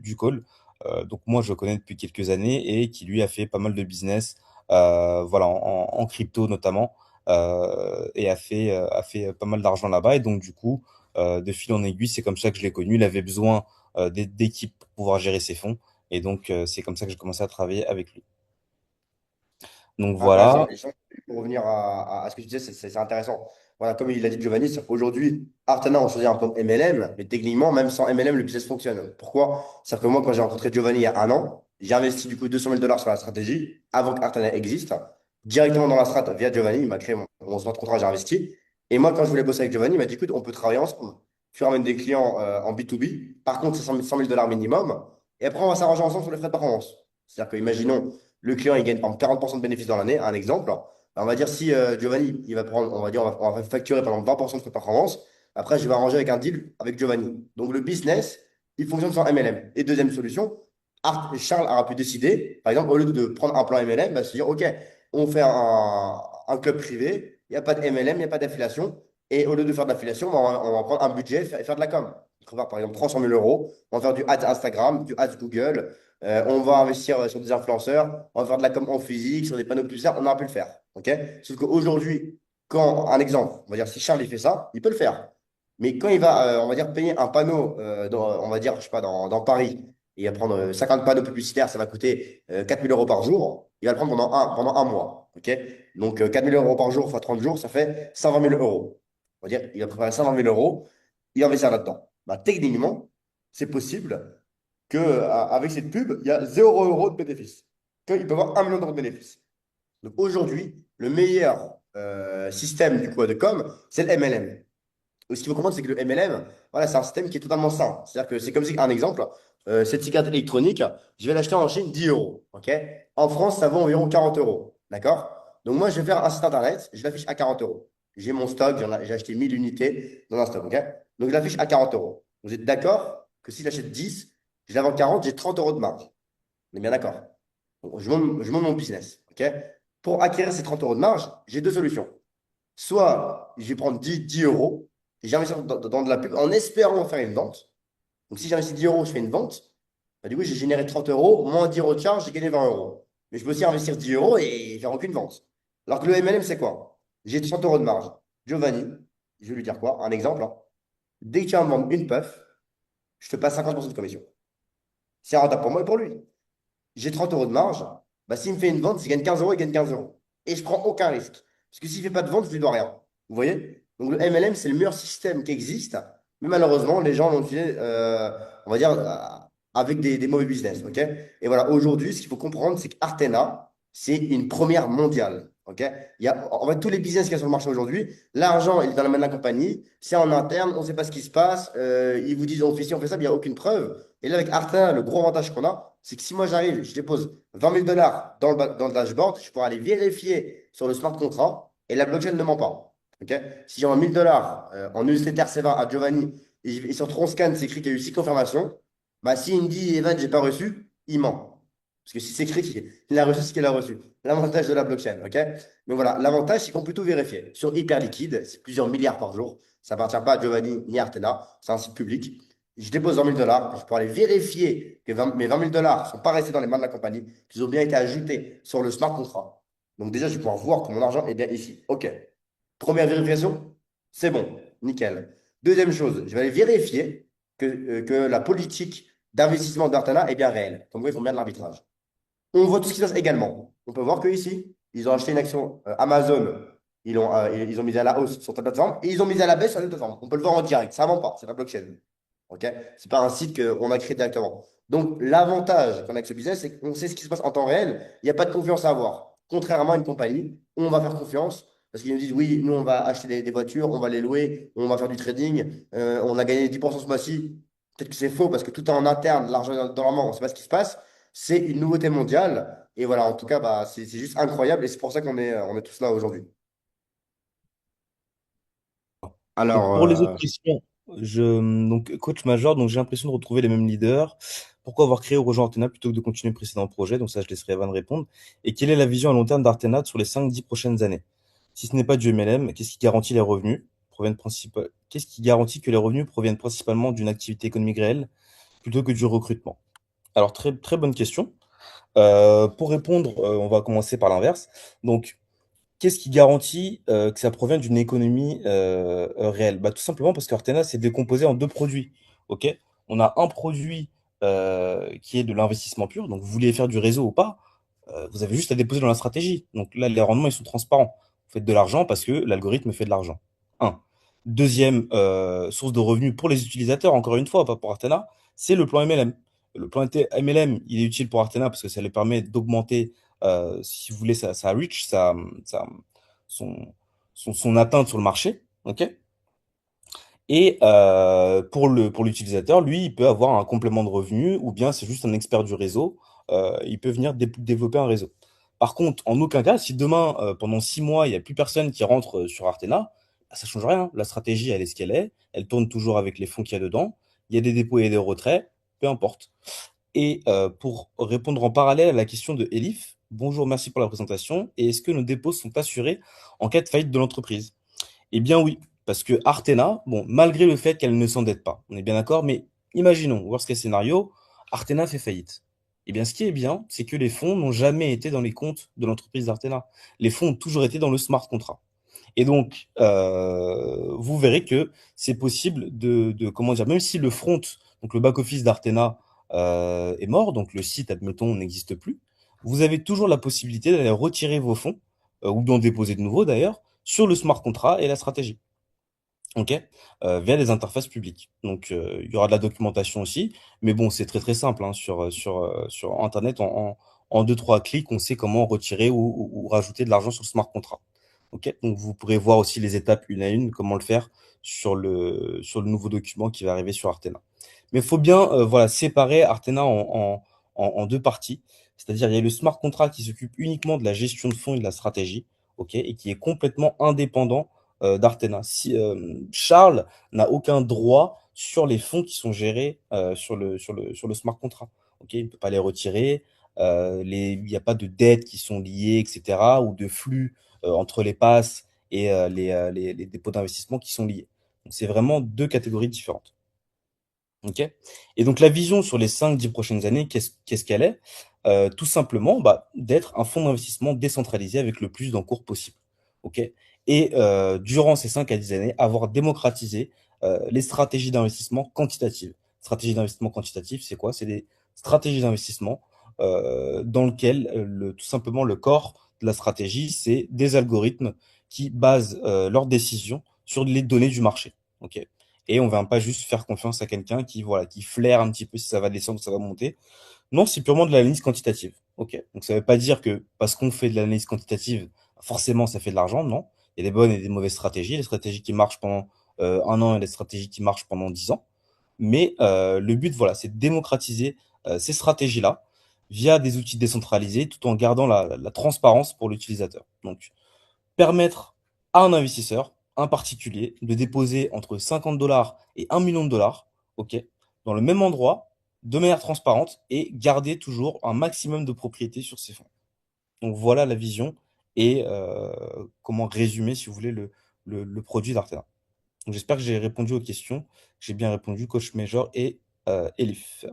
du call. Donc moi je le connais depuis quelques années et qui lui a fait pas mal de business, voilà en crypto notamment, et a fait pas mal d'argent là-bas. Et donc du coup, de fil en aiguille, c'est comme ça que je l'ai connu. Il avait besoin d'équipes pour pouvoir gérer ses fonds, et donc c'est comme ça que j'ai commencé à travailler avec lui. Donc voilà. Et pour revenir à ce que tu disais, c'est intéressant. Voilà, comme il l'a dit Giovanni, aujourd'hui, Artana, on choisit un peu MLM, mais techniquement, même sans MLM, le business fonctionne. Pourquoi? C'est-à-dire que moi, quand j'ai rencontré Giovanni il y a un an, j'ai investi du coup 200 000 dollars sur la stratégie avant qu'Artana existe, directement dans la strat via Giovanni. Il m'a créé mon smart contrat, j'ai investi. Et moi, quand je voulais bosser avec Giovanni, il m'a dit, écoute, on peut travailler ensemble. Tu ramènes des clients en B2B, par contre, c'est 100 000 dollars minimum, et après, on va s'arranger ensemble sur les frais de performance. C'est-à-dire que, imaginons, le client, il gagne par exemple 40% de bénéfices dans l'année, un exemple. On va dire si Giovanni, il va prendre, on va dire, on va facturer par exemple 20% de frais de performance. Après, je vais arranger avec un deal avec Giovanni. Donc, le business, il fonctionne sans MLM. Et deuxième solution, Charles aura pu décider, par exemple, au lieu de prendre un plan MLM, bah, se dire, OK, on fait un club privé, il n'y a pas de MLM, il n'y a pas d'affiliation. Et au lieu de faire de l'affiliation, bah, on va prendre un budget et faire de la com. On va faire par exemple 300 000 euros. On va faire du ads Instagram, du ads Google. On va investir sur des influenceurs, on va faire de la com en physique, sur des panneaux publicitaires, on aurait pu le faire. Ok? Sauf qu'aujourd'hui, quand, un exemple, on va dire si Charles il fait ça, il peut le faire. Mais quand il va, on va dire, payer un panneau, on va dire, je sais pas, dans Paris, et il va prendre 50 panneaux publicitaires, ça va coûter 4 000 euros par jour, il va le prendre pendant un mois. Ok? Donc 4 000 euros par jour fois 30 jours, ça fait 120 000 euros. On va dire, il va préparer 120 000 euros, il va investir là-dedans. Bah, techniquement, c'est possible qu'avec cette pub, il y a 0 € de bénéfice. Il peut avoir 1 million d'euros de bénéfice. Donc aujourd'hui, le meilleur système du coup de com, c'est le MLM. Ce qu'il faut comprendre, c'est que le MLM, voilà, c'est un système qui est totalement sain. C'est-à-dire que c'est comme si, un exemple, cette cigarette électronique, je vais l'acheter en Chine 10 euros. Ok. En France, ça vaut environ 40 euros. D'accord? Donc moi, je vais faire un site internet, je l'affiche à 40 euros. J'ai mon stock, j'ai acheté 1000 unités dans un stock. Ok. Donc je l'affiche à 40 euros. Vous êtes d'accord que si j'achète 10, je la vends 40, j'ai 30 euros de marge. On est bien d'accord. Donc, je monte mon business. Ok. Pour acquérir ces 30 euros de marge, j'ai deux solutions. Soit je vais prendre 10 euros et j'investis dans de la pub en espérant faire une vente. Donc, si j'investis 10 euros, je fais une vente, bah, du coup, j'ai généré 30 euros, moins 10 euros de charge, j'ai gagné 20 euros. Mais je peux aussi investir 10 euros et faire aucune vente. Alors que le MLM, c'est quoi? J'ai 30 euros de marge. Giovanni, je vais lui dire quoi? Un exemple, hein. Dès que tu vas me vendre une puff, je te passe 50% de commission. C'est rentable pour moi et pour lui. J'ai 30 euros de marge. Bah, s'il me fait une vente, s'il gagne 15 euros, il gagne 15 euros. Et je prends aucun risque. Parce que s'il ne fait pas de vente, je ne lui dois rien. Vous voyez? Donc le MLM, c'est le meilleur système qui existe. Mais malheureusement, les gens l'ont utilisé, on va dire, avec des mauvais business. OK? Et voilà, aujourd'hui, ce qu'il faut comprendre, c'est qu'Artena, c'est une première mondiale. OK? Il y a, en fait, tous les business qu'il y a sur le marché aujourd'hui, l'argent, il est dans la main de la compagnie. C'est en interne, on ne sait pas ce qui se passe. Ils vous disent, on fait ci, on fait ça, mais il n'y a aucune preuve. Et là, avec Artena, le gros avantage qu'on a, c'est que si moi j'arrive, je dépose 20 000 dollars dans le dashboard, je pourrais aller vérifier sur le smart contract et la blockchain ne ment pas. Ok. Si j'envoie 1000 dollars en newsletter C20 à Giovanni et sur Tronscan, c'est écrit qu'il y a eu 6 confirmations, bah, s'il me dit Evan, j'ai pas reçu, il ment. Parce que si c'est écrit qu'il a reçu ce qu'il a reçu. L'avantage de la blockchain. Ok. Mais voilà, l'avantage, c'est qu'on peut tout vérifier. Sur Hyperliquide, c'est plusieurs milliards par jour. Ça appartient pas à Giovanni ni à Artena. C'est un site public. Je dépose 20 000 dollars. Je pourrais aller vérifier que mes 20 000 dollars ne sont pas restés dans les mains de la compagnie, qu'ils ont bien été ajoutés sur le smart contract. Donc déjà, je vais pouvoir voir que mon argent est bien ici. OK. Première vérification, c'est bon. Nickel. Deuxième chose, je vais aller vérifier que la politique d'investissement d'Artana est bien réelle. Comme quoi, ils font bien de l'arbitrage. On voit tout ce qui se passe également. On peut voir que ici, ils ont acheté une action Amazon. Ils ont mis à la hausse sur ta plateforme et ils ont mis à la baisse sur la plateforme. On peut le voir en direct. Ça ne vend pas. C'est la blockchain. OK? Ce n'est pas un site qu'on a créé directement. Donc, l'avantage qu'on a avec ce business, c'est qu'on sait ce qui se passe en temps réel. Il n'y a pas de confiance à avoir. Contrairement à une compagnie, on va faire confiance parce qu'ils nous disent, oui, nous, on va acheter des voitures, on va les louer, on va faire du trading, on a gagné 10% ce mois-ci. Peut-être que c'est faux parce que tout est en interne, l'argent est dans la main, on ne sait pas ce qui se passe. C'est une nouveauté mondiale. Et voilà, en tout cas, bah, c'est juste incroyable et c'est pour ça on est tous là aujourd'hui. Donc Alors, pour les autres questions, donc coach major, donc j'ai l'impression de retrouver les mêmes leaders. Pourquoi avoir créé ou rejoint Artena plutôt que de continuer le précédent projet? Donc ça, je laisserai Evan répondre. Et quelle est la vision à long terme d'Artena sur les 5-10 prochaines années? Si ce n'est pas du MLM, qu'est-ce qui garantit les revenus qu'est-ce qui garantit que les revenus proviennent principalement d'une activité économique réelle plutôt que du recrutement? Alors très très bonne question. Pour répondre, on va commencer par l'inverse. Donc qu'est-ce qui garantit que ça provient d'une économie réelle? Bah, tout simplement parce qu'Artena s'est décomposé en deux produits. Ok. On a un produit qui est de l'investissement pur. Donc, vous voulez faire du réseau ou pas, vous avez juste à déposer dans la stratégie. Donc là, les rendements, ils sont transparents. Vous faites de l'argent parce que l'algorithme fait de l'argent. Un. Deuxième source de revenus pour les utilisateurs, encore une fois, pas pour Artena, c'est le plan MLM. Le plan MLM, il est utile pour Artena parce que ça lui permet d'augmenter, si vous voulez, sa reach, sa- son, son atteinte sur le marché. Ok. Et pour l'utilisateur, lui, il peut avoir un complément de revenu ou bien c'est juste un expert du réseau. Il peut venir développer un réseau. Par contre, en aucun cas, si demain, pendant 6 mois, il n'y a plus personne qui rentre sur Artena, bah, ça change rien. La stratégie, elle est ce qu'elle est. Elle tourne toujours avec les fonds qu'il y a dedans. Il y a des dépôts et des retraits, peu importe. Et pour répondre en parallèle à la question de Elif, bonjour, merci pour la présentation. Et est-ce que nos dépôts sont assurés en cas de faillite de l'entreprise? Eh bien oui, parce que Artena, bon, malgré le fait qu'elle ne s'endette pas, on est bien d'accord, mais imaginons, worst case scénario, Artena fait faillite. Eh bien, ce qui est bien, c'est que les fonds n'ont jamais été dans les comptes de l'entreprise d'Artena. Les fonds ont toujours été dans le smart contract. Et donc, vous verrez que c'est possible comment dire, même si le front, donc le back-office d'Artena est mort, donc le site, admettons, n'existe plus, vous avez toujours la possibilité d'aller retirer vos fonds, ou d'en déposer de nouveaux d'ailleurs, sur le smart contract et la stratégie. Ok, via les interfaces publiques. Donc, il y aura de la documentation aussi, mais bon, c'est très très simple hein, sur Internet. En 2-3 clics, on sait comment retirer ou rajouter de l'argent sur le smart contract. Ok, donc vous pourrez voir aussi les étapes une à une, comment le faire sur le nouveau document qui va arriver sur Artena. Mais il faut bien voilà, séparer Artena en deux parties. C'est-à-dire, il y a le smart contract qui s'occupe uniquement de la gestion de fonds et de la stratégie, ok, et qui est complètement indépendant d'Artena. Charles n'a aucun droit sur les fonds qui sont gérés sur le smart contract. Ok, il ne peut pas les retirer. Il n'y a pas de dettes qui sont liées, etc., ou de flux entre les passes et les dépôts d'investissement qui sont liés. Donc, c'est vraiment deux catégories différentes. Ok. Et donc la vision sur les 5-10 prochaines années, qu'est-ce qu'elle est? Tout simplement d'être un fonds d'investissement décentralisé avec le plus d'encours possible. Ok. Et durant ces 5 à 10 années, avoir démocratisé les stratégies d'investissement quantitatives. Stratégies d'investissement quantitatives, c'est quoi? C'est des stratégies d'investissement dans lesquelles tout simplement le corps de la stratégie, c'est des algorithmes qui basent leurs décisions sur les données du marché. Ok. Et on va pas juste faire confiance à quelqu'un qui, voilà, qui flaire un petit peu si ça va descendre, si ça va monter. Non, c'est purement de l'analyse quantitative. Ok. Donc ça veut pas dire que parce qu'on fait de l'analyse quantitative, forcément ça fait de l'argent. Non. Il y a des bonnes et des mauvaises stratégies. Les stratégies qui marchent pendant 1 an et les stratégies qui marchent pendant 10 ans. Mais le but, voilà, c'est de démocratiser ces stratégies-là via des outils décentralisés tout en gardant la transparence pour l'utilisateur. Donc, permettre à un investisseur, un particulier, de déposer entre 50 dollars et 1 million de dollars, ok, dans le même endroit, de manière transparente et garder toujours un maximum de propriété sur ces fonds. Donc voilà la vision et comment résumer, si vous voulez, le produit d'Artena. Donc j'espère que j'ai répondu aux questions. J'ai bien répondu, Coach Major et Elif.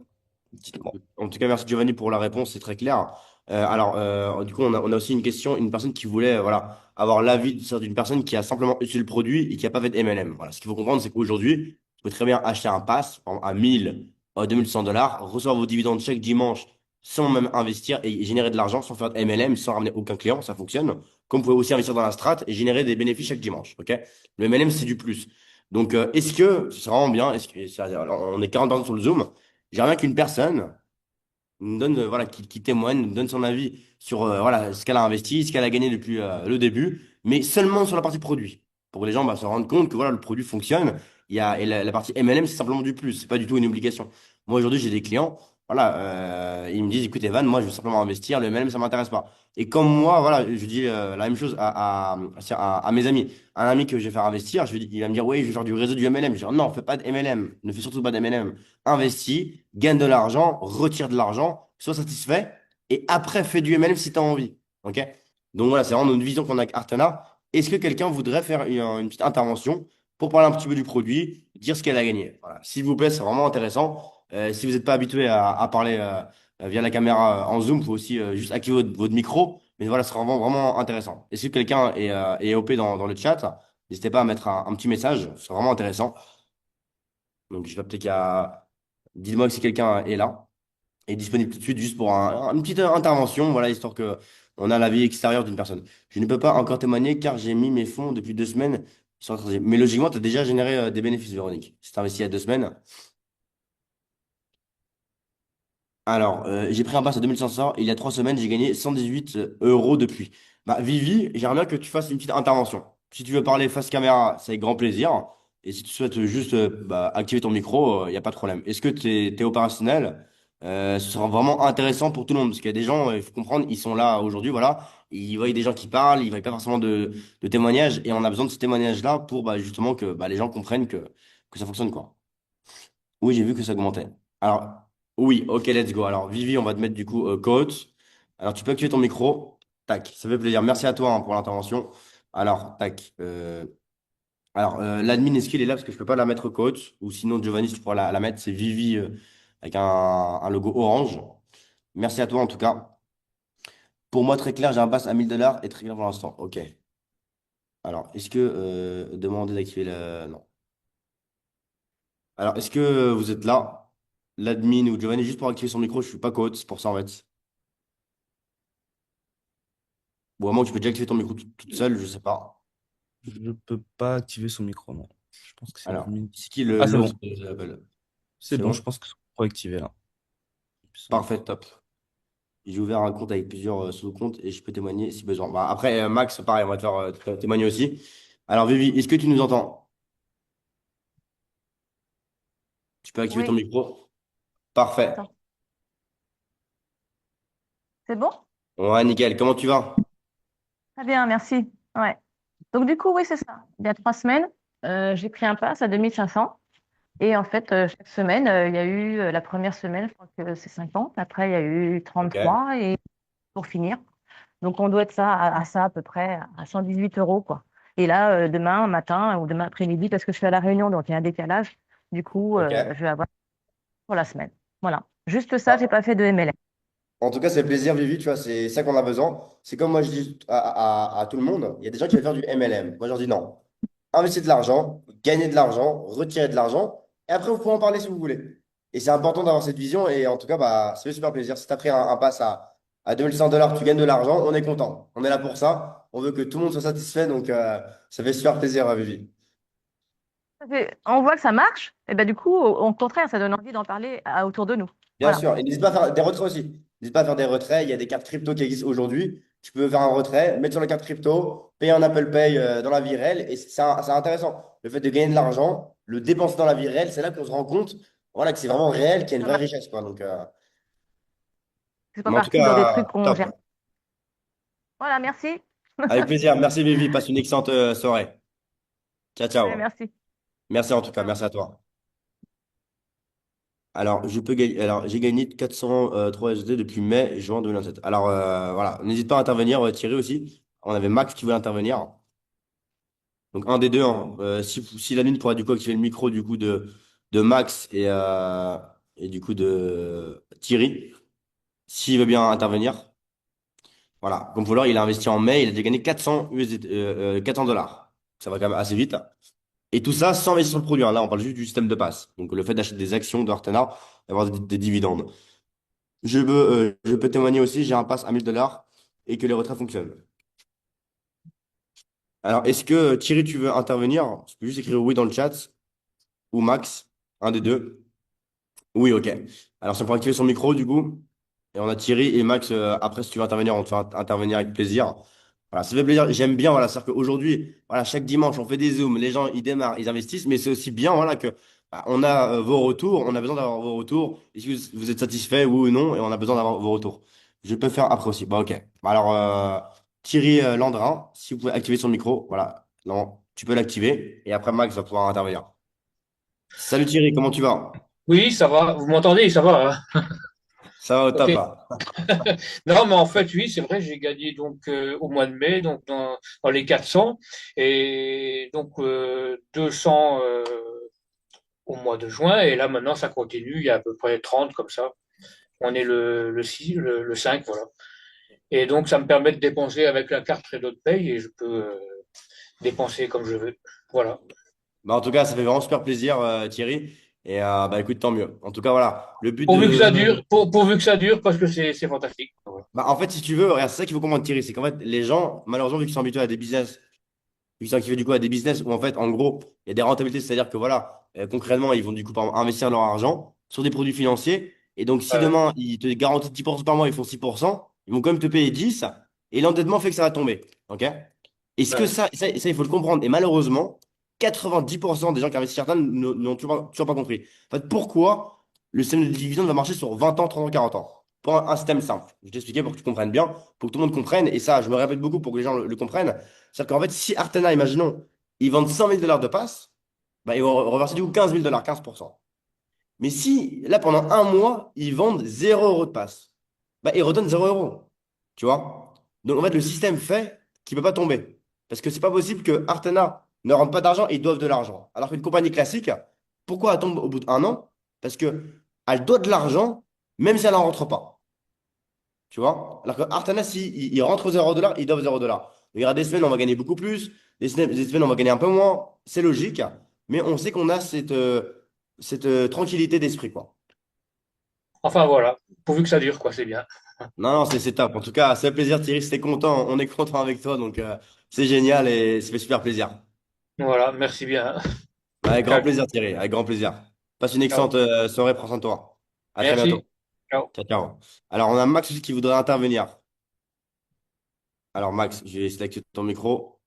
Dites-moi. En tout cas, merci Giovanni pour la réponse, c'est très clair. Du coup, on a aussi une question, une personne qui voulait voilà, avoir l'avis d'une personne qui a simplement utilisé le produit et qui n'a pas fait de MLM. Voilà, ce qu'il faut comprendre, c'est qu'aujourd'hui, vous pouvez très bien acheter un pass par exemple, à 1000, 2100 dollars, recevoir vos dividendes chaque dimanche sans même investir et générer de l'argent sans faire de MLM, sans ramener aucun client, ça fonctionne. Comme vous pouvez aussi investir dans la strat et générer des bénéfices chaque dimanche. Ok. Le MLM, c'est du plus. Donc, est-ce que, c'est vraiment bien, alors, on est 40 ans sur le Zoom, j'aimerais bien qu'une personne nous donne, voilà, qui témoigne, nous donne son avis sur voilà, ce qu'elle a investi, ce qu'elle a gagné depuis le début, mais seulement sur la partie produit. Pour que les gens se rendent compte que voilà, le produit fonctionne. Et la partie MLM, c'est simplement du plus, c'est pas du tout une obligation. Moi, aujourd'hui, j'ai des clients, voilà, ils me disent, écoute, Evan, moi, je veux simplement investir, le MLM, ça m'intéresse pas. Et comme moi, voilà, je dis la même chose à mes amis. Un ami que je vais faire investir, je lui dis, il va me dire, oui, je vais faire du réseau du MLM. Je dis, non, fais pas de MLM, ne fais surtout pas de MLM. Investis, gagne de l'argent, retire de l'argent, sois satisfait, et après fais du MLM si tu as envie. OK? Donc voilà, c'est vraiment notre vision qu'on a avec Artena. Est-ce que quelqu'un voudrait faire une petite intervention pour parler un petit peu du produit, dire ce qu'elle a gagné? Voilà. S'il vous plaît, c'est vraiment intéressant. Si vous n'êtes pas habitué à parler via la caméra en Zoom, il faut aussi juste activer votre micro. Mais voilà, ce sera vraiment, vraiment intéressant. Et si quelqu'un est OP dans le chat, n'hésitez pas à mettre un petit message. Ce sera vraiment intéressant. Donc je vais peut-être qu'à... Dites-moi si quelqu'un est là est disponible tout de suite juste pour une petite intervention, voilà, histoire que on a l'avis extérieur d'une personne. Je ne peux pas encore témoigner car j'ai mis mes fonds depuis 2 semaines sur la stratégie. Mais logiquement, tu as déjà généré des bénéfices, Véronique. Si tu investi il y a 2 semaines. Alors, j'ai pris un pass à 2500 et il y a 3 semaines, j'ai gagné 118 euros depuis. Bah, Vivi, j'aimerais bien que tu fasses une petite intervention. Si tu veux parler face caméra, c'est avec grand plaisir. Et si tu souhaites juste activer ton micro, il n'y a pas de problème. Est-ce que tu es opérationnel? Ce sera vraiment intéressant pour tout le monde. Parce qu'il y a des gens, il faut comprendre, ils sont là aujourd'hui, voilà. Ils voient des gens qui parlent, ils ne voient pas forcément de témoignages. Et on a besoin de ce témoignage-là pour justement que les gens comprennent que ça fonctionne, quoi. Oui, j'ai vu que ça augmentait. Alors, oui, ok, let's go. Alors, Vivi, on va te mettre du coup coach. Alors, tu peux activer ton micro. Tac, ça fait plaisir. Merci à toi pour l'intervention. Alors, tac. L'admin, est-ce qu'il est là? Parce que je peux pas la mettre coach. Ou sinon, Giovanni, si tu pourras la mettre, c'est Vivi avec un logo orange. Merci à toi en tout cas. Pour moi, très clair, j'ai un pass à 1000 dollars et très clair pour l'instant. Ok. Alors, est-ce que demander d'activer le. Non. Alors, est-ce que vous êtes là, l'admin ou Giovanni, juste pour activer son micro, je suis pas coach, c'est pour ça en fait. Ou à moins que tu peux déjà activer ton micro toute seule, je sais pas. Je ne peux pas activer son micro, non. Je pense que c'est Alors, l'admin. c'est qui Ah, c'est l'autre bon. que j'appelle? C'est C'est bon, je bon? pense que c'est activé là. Parfait, top. J'ai ouvert un compte avec plusieurs sous-comptes et je peux témoigner si besoin. Bah, après, Max, pareil, on va te faire témoigner aussi. Alors, Vivi, est-ce que tu nous entends? Tu peux activer ton Oui, micro? Parfait. attends. C'est bon? Ouais, nickel. Comment tu vas? Très bien, merci. Ouais. Donc, du coup, oui, c'est ça. Il y a 3 semaines, j'ai pris un pass à 2500. Et en fait, chaque semaine, il y a eu la première semaine, je crois que c'est 50. Après, il y a eu Ok. 33 et pour finir. Donc, on doit être ça à ça à peu près à 118 euros, quoi. Et là, demain matin ou demain après-midi, parce que je suis à La Réunion, donc il y a un décalage. Du coup, Ok. je vais avoir sur la semaine. Voilà. Juste ça, j'ai pas fait de MLM. En tout cas, c'est plaisir, Vivi, tu vois, c'est ça qu'on a besoin. C'est comme moi, je dis à tout le monde, il y a des gens qui veulent faire du MLM. Moi, je leur dis non. Investissez de l'argent, gagnez de l'argent, retirez de l'argent, et après, vous pouvez en parler si vous voulez. Et c'est important d'avoir cette vision, et en tout cas, bah, ça fait super plaisir. Si tu as pris un pass à 2100 $, tu gagnes de l'argent, on est content. On est là pour ça. On veut que tout le monde soit satisfait, donc ça fait super plaisir, Vivi. On voit que ça marche, et ben du coup, au contraire, ça donne envie d'en parler autour de nous. Bien Voilà. sûr. Et n'hésite pas à faire des retraits aussi. N'hésite pas à faire des retraits. Il y a des cartes crypto qui existent aujourd'hui. Tu peux faire un retrait, mettre sur la carte crypto, payer un Apple Pay dans la vie réelle. Et c'est intéressant. Le fait de gagner de l'argent, le dépenser dans la vie réelle, c'est là qu'on se rend compte voilà, que c'est vraiment réel, qu'il y a une vraie richesse, quoi. Donc, C'est pas mais en tout parti dans des trucs cas, qu'on top. gère. Voilà, merci. Avec plaisir. Merci, Vivi. Passe une excellente soirée. Ciao, Ouais, ciao. merci. Merci en tout cas. Ciao. Merci à toi. Alors, je peux gagner. Alors, j'ai gagné 403 USD depuis mai, juin 2027. Alors, voilà. N'hésite pas à intervenir, Thierry aussi. On avait Max qui voulait intervenir. Donc, un des deux, hein. Si la mine pourrait du coup activer le micro du coup de Max et du coup de Thierry, s'il veut bien intervenir. Voilà. Comme voleur, il a investi en mai, il a déjà gagné 400 USD, 400 dollars. Ça va quand même assez vite. Et tout ça sans investir sur le produit, hein. Là, on parle juste du système de passe. Donc, le fait d'acheter des actions de Artena et avoir des dividendes. Je peux témoigner aussi, j'ai un pass à 1000 $ et que les retraits fonctionnent. Alors, est-ce que Thierry, tu veux intervenir? Tu peux juste écrire oui dans le chat ou Max, un des deux. Oui, ok. Alors, ça pourra activer son micro du coup. Et on a Thierry et Max. Après, si tu veux intervenir, on te fera intervenir avec plaisir. Voilà, ça fait plaisir. J'aime bien, voilà, c'est-à-dire qu'aujourd'hui, voilà, chaque dimanche, on fait des zooms, les gens, ils démarrent, ils investissent, mais c'est aussi bien, voilà, que bah, on a vos retours, on a besoin d'avoir vos retours. Est-ce que vous êtes satisfait, oui ou non, et on a besoin d'avoir vos retours. Je peux faire après aussi. Bah, ok. Bah, alors, Thierry Landrin, si vous pouvez activer son micro, voilà, non, tu peux l'activer, et après, Max va pouvoir intervenir. Salut Thierry, comment tu vas? Oui, ça va. Vous m'entendez? Ça va, hein. Ça va au Ok. top, hein. Non, mais en fait, oui, c'est vrai, j'ai gagné donc au mois de mai, donc dans les 400 et donc 200 au mois de juin. Et là, maintenant, ça continue. Il y a à peu près 30 comme ça. On est le 6, le 5, voilà. Et donc, ça me permet de dépenser avec la carte Trade de Pay et je peux dépenser comme je veux. Voilà. Bah, en tout cas, ça fait vraiment super plaisir, Thierry. Et bah écoute, tant mieux. En tout cas, voilà. Le but Pourvu que ça de. dure, pourvu que ça dure, parce que c'est fantastique. Voilà. Bah, en fait, si tu veux, regarde, c'est ça qu'il faut comprendre, Thierry. C'est qu'en fait, les gens, malheureusement, vu qu'ils sont habitués à des business, vu qu'ils sont habitués du coup à des business où en fait, en gros, il y a des rentabilités, c'est-à-dire que voilà, concrètement, ils vont du coup par exemple, investir leur argent sur des produits financiers. Et donc, si Ouais, demain, ils te garantissent 10% par mois, ils font 6%, ils vont quand même te payer 10. Et l'endettement fait que ça va tomber. OK? Est-ce que ouais. ça, il faut le comprendre. Et malheureusement, 90% des gens qui investissent certains n'ont toujours pas compris. En fait, pourquoi le système de dividende va marcher sur 20 ans, 30 ans, 40 ans? Pour un système simple. Je vais t'expliquer pour que tu comprennes bien, pour que tout le monde comprenne. Et ça, je me répète beaucoup pour que les gens le comprennent. C'est-à-dire qu'en fait, si Artena, imaginons, ils vendent 100 000 $ de passe, bah, ils vont reverser du coup 15 000 $, 15%. Mais si, là, pendant un mois, ils vendent 0 € de passe, bah, ils redonnent 0 €. Tu vois? Donc, en fait, le système fait qu'il ne peut pas tomber. Parce que c'est pas possible que Artena ne rentre pas d'argent et ils doivent de l'argent. Alors qu'une compagnie classique, pourquoi elle tombe au bout d'un an? Parce qu'elle doit de l'argent, même si elle n'en rentre pas. Tu vois? Alors que Artana, si il rentre 0 $, ils doivent 0 $. Il y aura des semaines, on va gagner beaucoup plus. Des semaines, on va gagner un peu moins. C'est logique. Mais on sait qu'on a cette tranquillité d'esprit, quoi. Enfin, voilà. Pourvu que ça dure, quoi, c'est bien. Non, non, c'est top. En tout cas, ça fait plaisir, Thierry. C'était content. On est content avec toi. Donc, c'est génial et ça fait super plaisir. Voilà, merci bien. Avec grand Ciao, plaisir, Thierry. Avec grand plaisir. Passe une excellente ciao. soirée. Prends soin de toi. À très bientôt. Merci. Ciao. Ciao, ciao. Alors, on a Max aussi qui voudrait intervenir. Alors, Max, je vais essayer d'activer ton micro.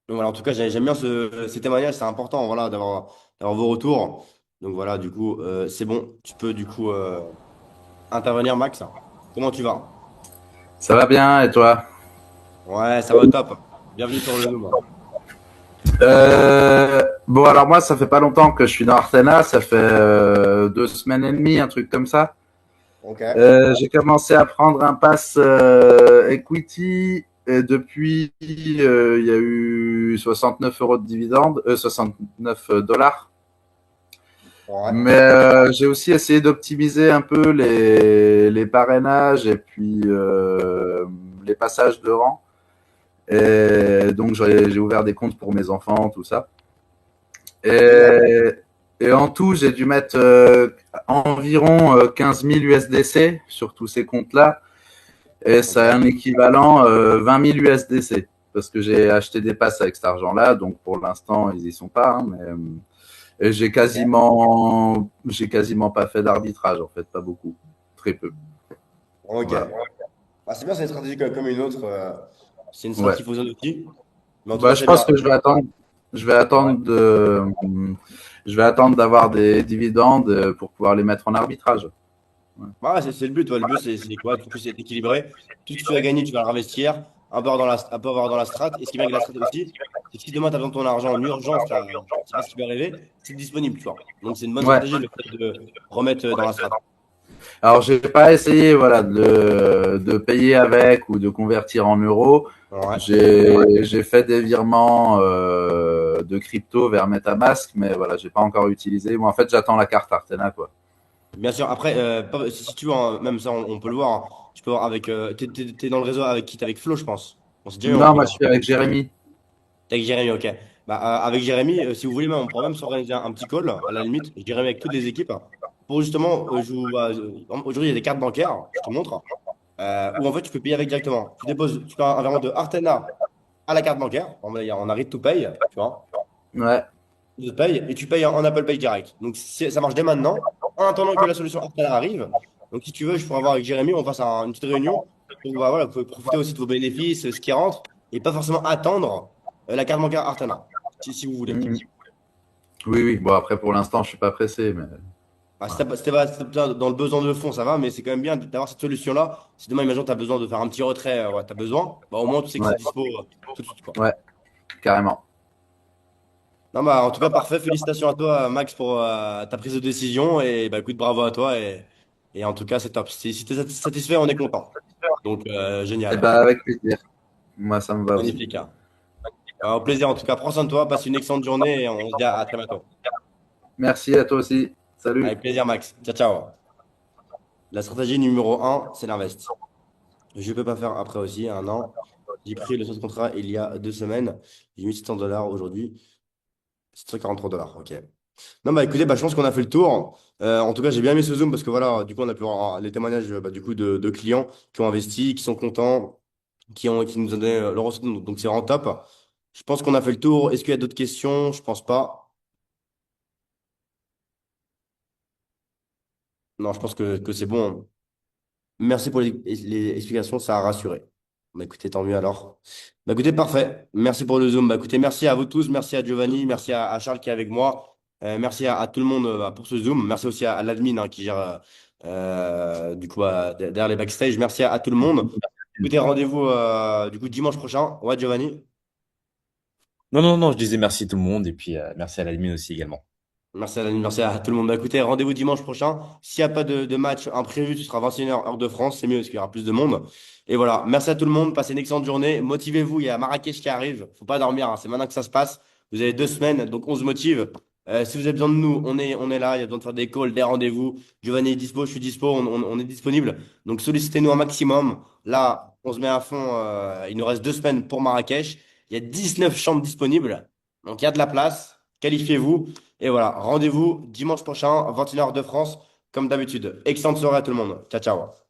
Donc voilà, en tout cas, j'aime bien ces témoignages, c'est important voilà, d'avoir vos retours. Donc voilà, du coup, c'est bon. Tu peux du coup intervenir, Max. Comment tu vas? Ça va bien et toi? Ouais, ça va au top. Bienvenue sur le Zoom. Bon, alors moi, ça fait pas longtemps que je suis dans Artena, ça fait 2 semaines et demie, un truc comme ça. Ok. J'ai commencé à prendre un pass equity et depuis, il y a eu 69 € de dividendes, 69 $. Ouais. Mais j'ai aussi essayé d'optimiser un peu les parrainages et puis les passages de rang. Et donc j'ai ouvert des comptes pour mes enfants, tout ça. Génial. Et, et en tout, j'ai dû mettre environ 15 000 USDC sur tous ces comptes-là. Et Ok. ça a un équivalent 20 000 USDC. Parce que j'ai acheté des passes avec cet argent-là. Donc pour l'instant, ils y sont pas. Hein, mais et Ok. j'ai quasiment pas fait d'arbitrage, en fait, pas beaucoup. Très peu. Ok. Voilà. Bah, c'est bien, c'est une stratégie comme une autre. C'est une strat Ouais. qu'il faut aussi. Mais en tout Bah, cas, je c'est pense bien. que je vais Ouais. attendre je vais attendre d'avoir des dividendes pour pouvoir les mettre en arbitrage. Ouais. Bah ouais, c'est le but. Ouais. Le but, c'est quoi? Tout que c'est équilibré. Tout ce que tu vas gagner, tu vas le réinvestir. Un peu avoir dans la strat. Et ce qui est bien avec la strat aussi, c'est que si demain, tu as besoin de ton argent en urgence, là, je sais pas ce qui peut arriver, c'est disponible, tu vois. Donc, c'est une bonne Ouais. stratégie le fait de remettre dans la strat. Alors, j'ai pas essayé, voilà, de payer avec ou de convertir en euros. Ouais. J'ai fait des virements de crypto vers MetaMask, mais voilà, j'ai pas encore utilisé. Moi, en fait, j'attends la carte Artena, quoi. Bien sûr, après, si tu veux, hein, même ça, on peut le voir, hein. Tu peux voir avec. T'es dans le réseau avec qui? T'es avec Flo, je pense. On s'est déjà eu en Non, moi, je plus. suis avec Jérémy. T'es avec Jérémy, ok. Bah, avec Jérémy, si vous voulez, même, on pourrait même s'organiser un petit call, à la limite, Jérémy avec toutes les équipes, hein, pour justement, aujourd'hui, il y a des cartes bancaires, je te montre, où en fait, tu peux payer avec directement. Tu fais un virement de Artena à la carte bancaire, on arrive to pay, tu vois. Ouais. Tu payes et tu payes en Apple Pay direct. Donc ça marche dès maintenant, en attendant que la solution Artana arrive. Donc si tu veux, je pourrais avoir avec Jérémy, on fasse une petite réunion. Donc bah, voilà, vous pouvez profiter aussi de vos bénéfices, ce qui rentre, et pas forcément attendre la carte bancaire Artana, si vous voulez. Mhm. Oui, oui. Bon, après, pour l'instant, je suis pas pressé, mais Ah, voilà. si t'es pas dans le besoin de fond, ça va, mais c'est quand même bien d'avoir cette solution-là. Si demain, imagine, tu as besoin de faire un petit retrait, ouais, tu as besoin, bah, au moins tu sais que c'est Ouais, dispo tout de suite, quoi. ouais, carrément. Non, bah, en tout cas, parfait. Félicitations à toi, Max, pour ta prise de décision. Et bah, écoute, bravo à toi. Et en tout cas, c'est top. Si tu es satisfait, on est content. Donc, Eh génial. ben, avec plaisir. Moi, ça me va aussi. Magnifique, hein. Au plaisir, en tout cas. Prends soin de toi. Passe une excellente journée et on se dit à très bientôt. Merci à toi aussi. Salut. Avec plaisir, Max. Ciao, ciao. La stratégie numéro un, c'est l'invest. Je ne peux pas faire après aussi, un an. J'ai pris le de contrat il y a 2 semaines. J'ai mis $700 aujourd'hui. $743, ok. Non, bah écoutez, bah, je pense qu'on a fait le tour. En tout cas, j'ai bien aimé ce Zoom parce que voilà, du coup, on a pu voir les témoignages bah, du coup, de clients qui ont investi, qui sont contents, qui nous ont donné leur retour. Donc, c'est vraiment top. Je pense qu'on a fait le tour. Est-ce qu'il y a d'autres questions? Je pense pas. Non, je pense que c'est bon. Merci pour les explications, ça a rassuré. Bah, écoutez, tant mieux alors. Bah, écoutez, parfait. Merci pour le Zoom. Bah, écoutez, merci à vous tous. Merci à Giovanni. Merci à Charles qui est avec moi. Merci à tout le monde bah, pour ce Zoom. Merci aussi à l'admin hein, qui gère du coup derrière les backstage. Merci à tout le monde. Écoutez, rendez-vous du coup dimanche prochain. Ouais, Giovanni. Non, non, non, je disais merci tout le monde et puis merci à l'admin aussi également. Merci à l'admin. Merci à tout le monde. Bah, écoutez, rendez-vous dimanche prochain. S'il n'y a pas de match imprévu, ce sera 21h heure de France. C'est mieux parce qu'il y aura plus de monde. Et voilà. Merci à tout le monde. Passez une excellente journée. Motivez-vous. Il y a Marrakech qui arrive. Faut pas dormir, hein. C'est maintenant que ça se passe. Vous avez 2 semaines, donc on se motive. Si vous avez besoin de nous, on est là. Il y a besoin de faire des calls, des rendez-vous. Giovanni est dispo, je suis dispo. On est disponible. Donc sollicitez-nous un maximum. Là, on se met à fond. Il nous reste 2 semaines pour Marrakech. Il y a 19 chambres disponibles. Donc il y a de la place. Qualifiez-vous. Et voilà, rendez-vous dimanche prochain, 21h de France, comme d'habitude. Excellente soirée à tout le monde. Ciao, ciao.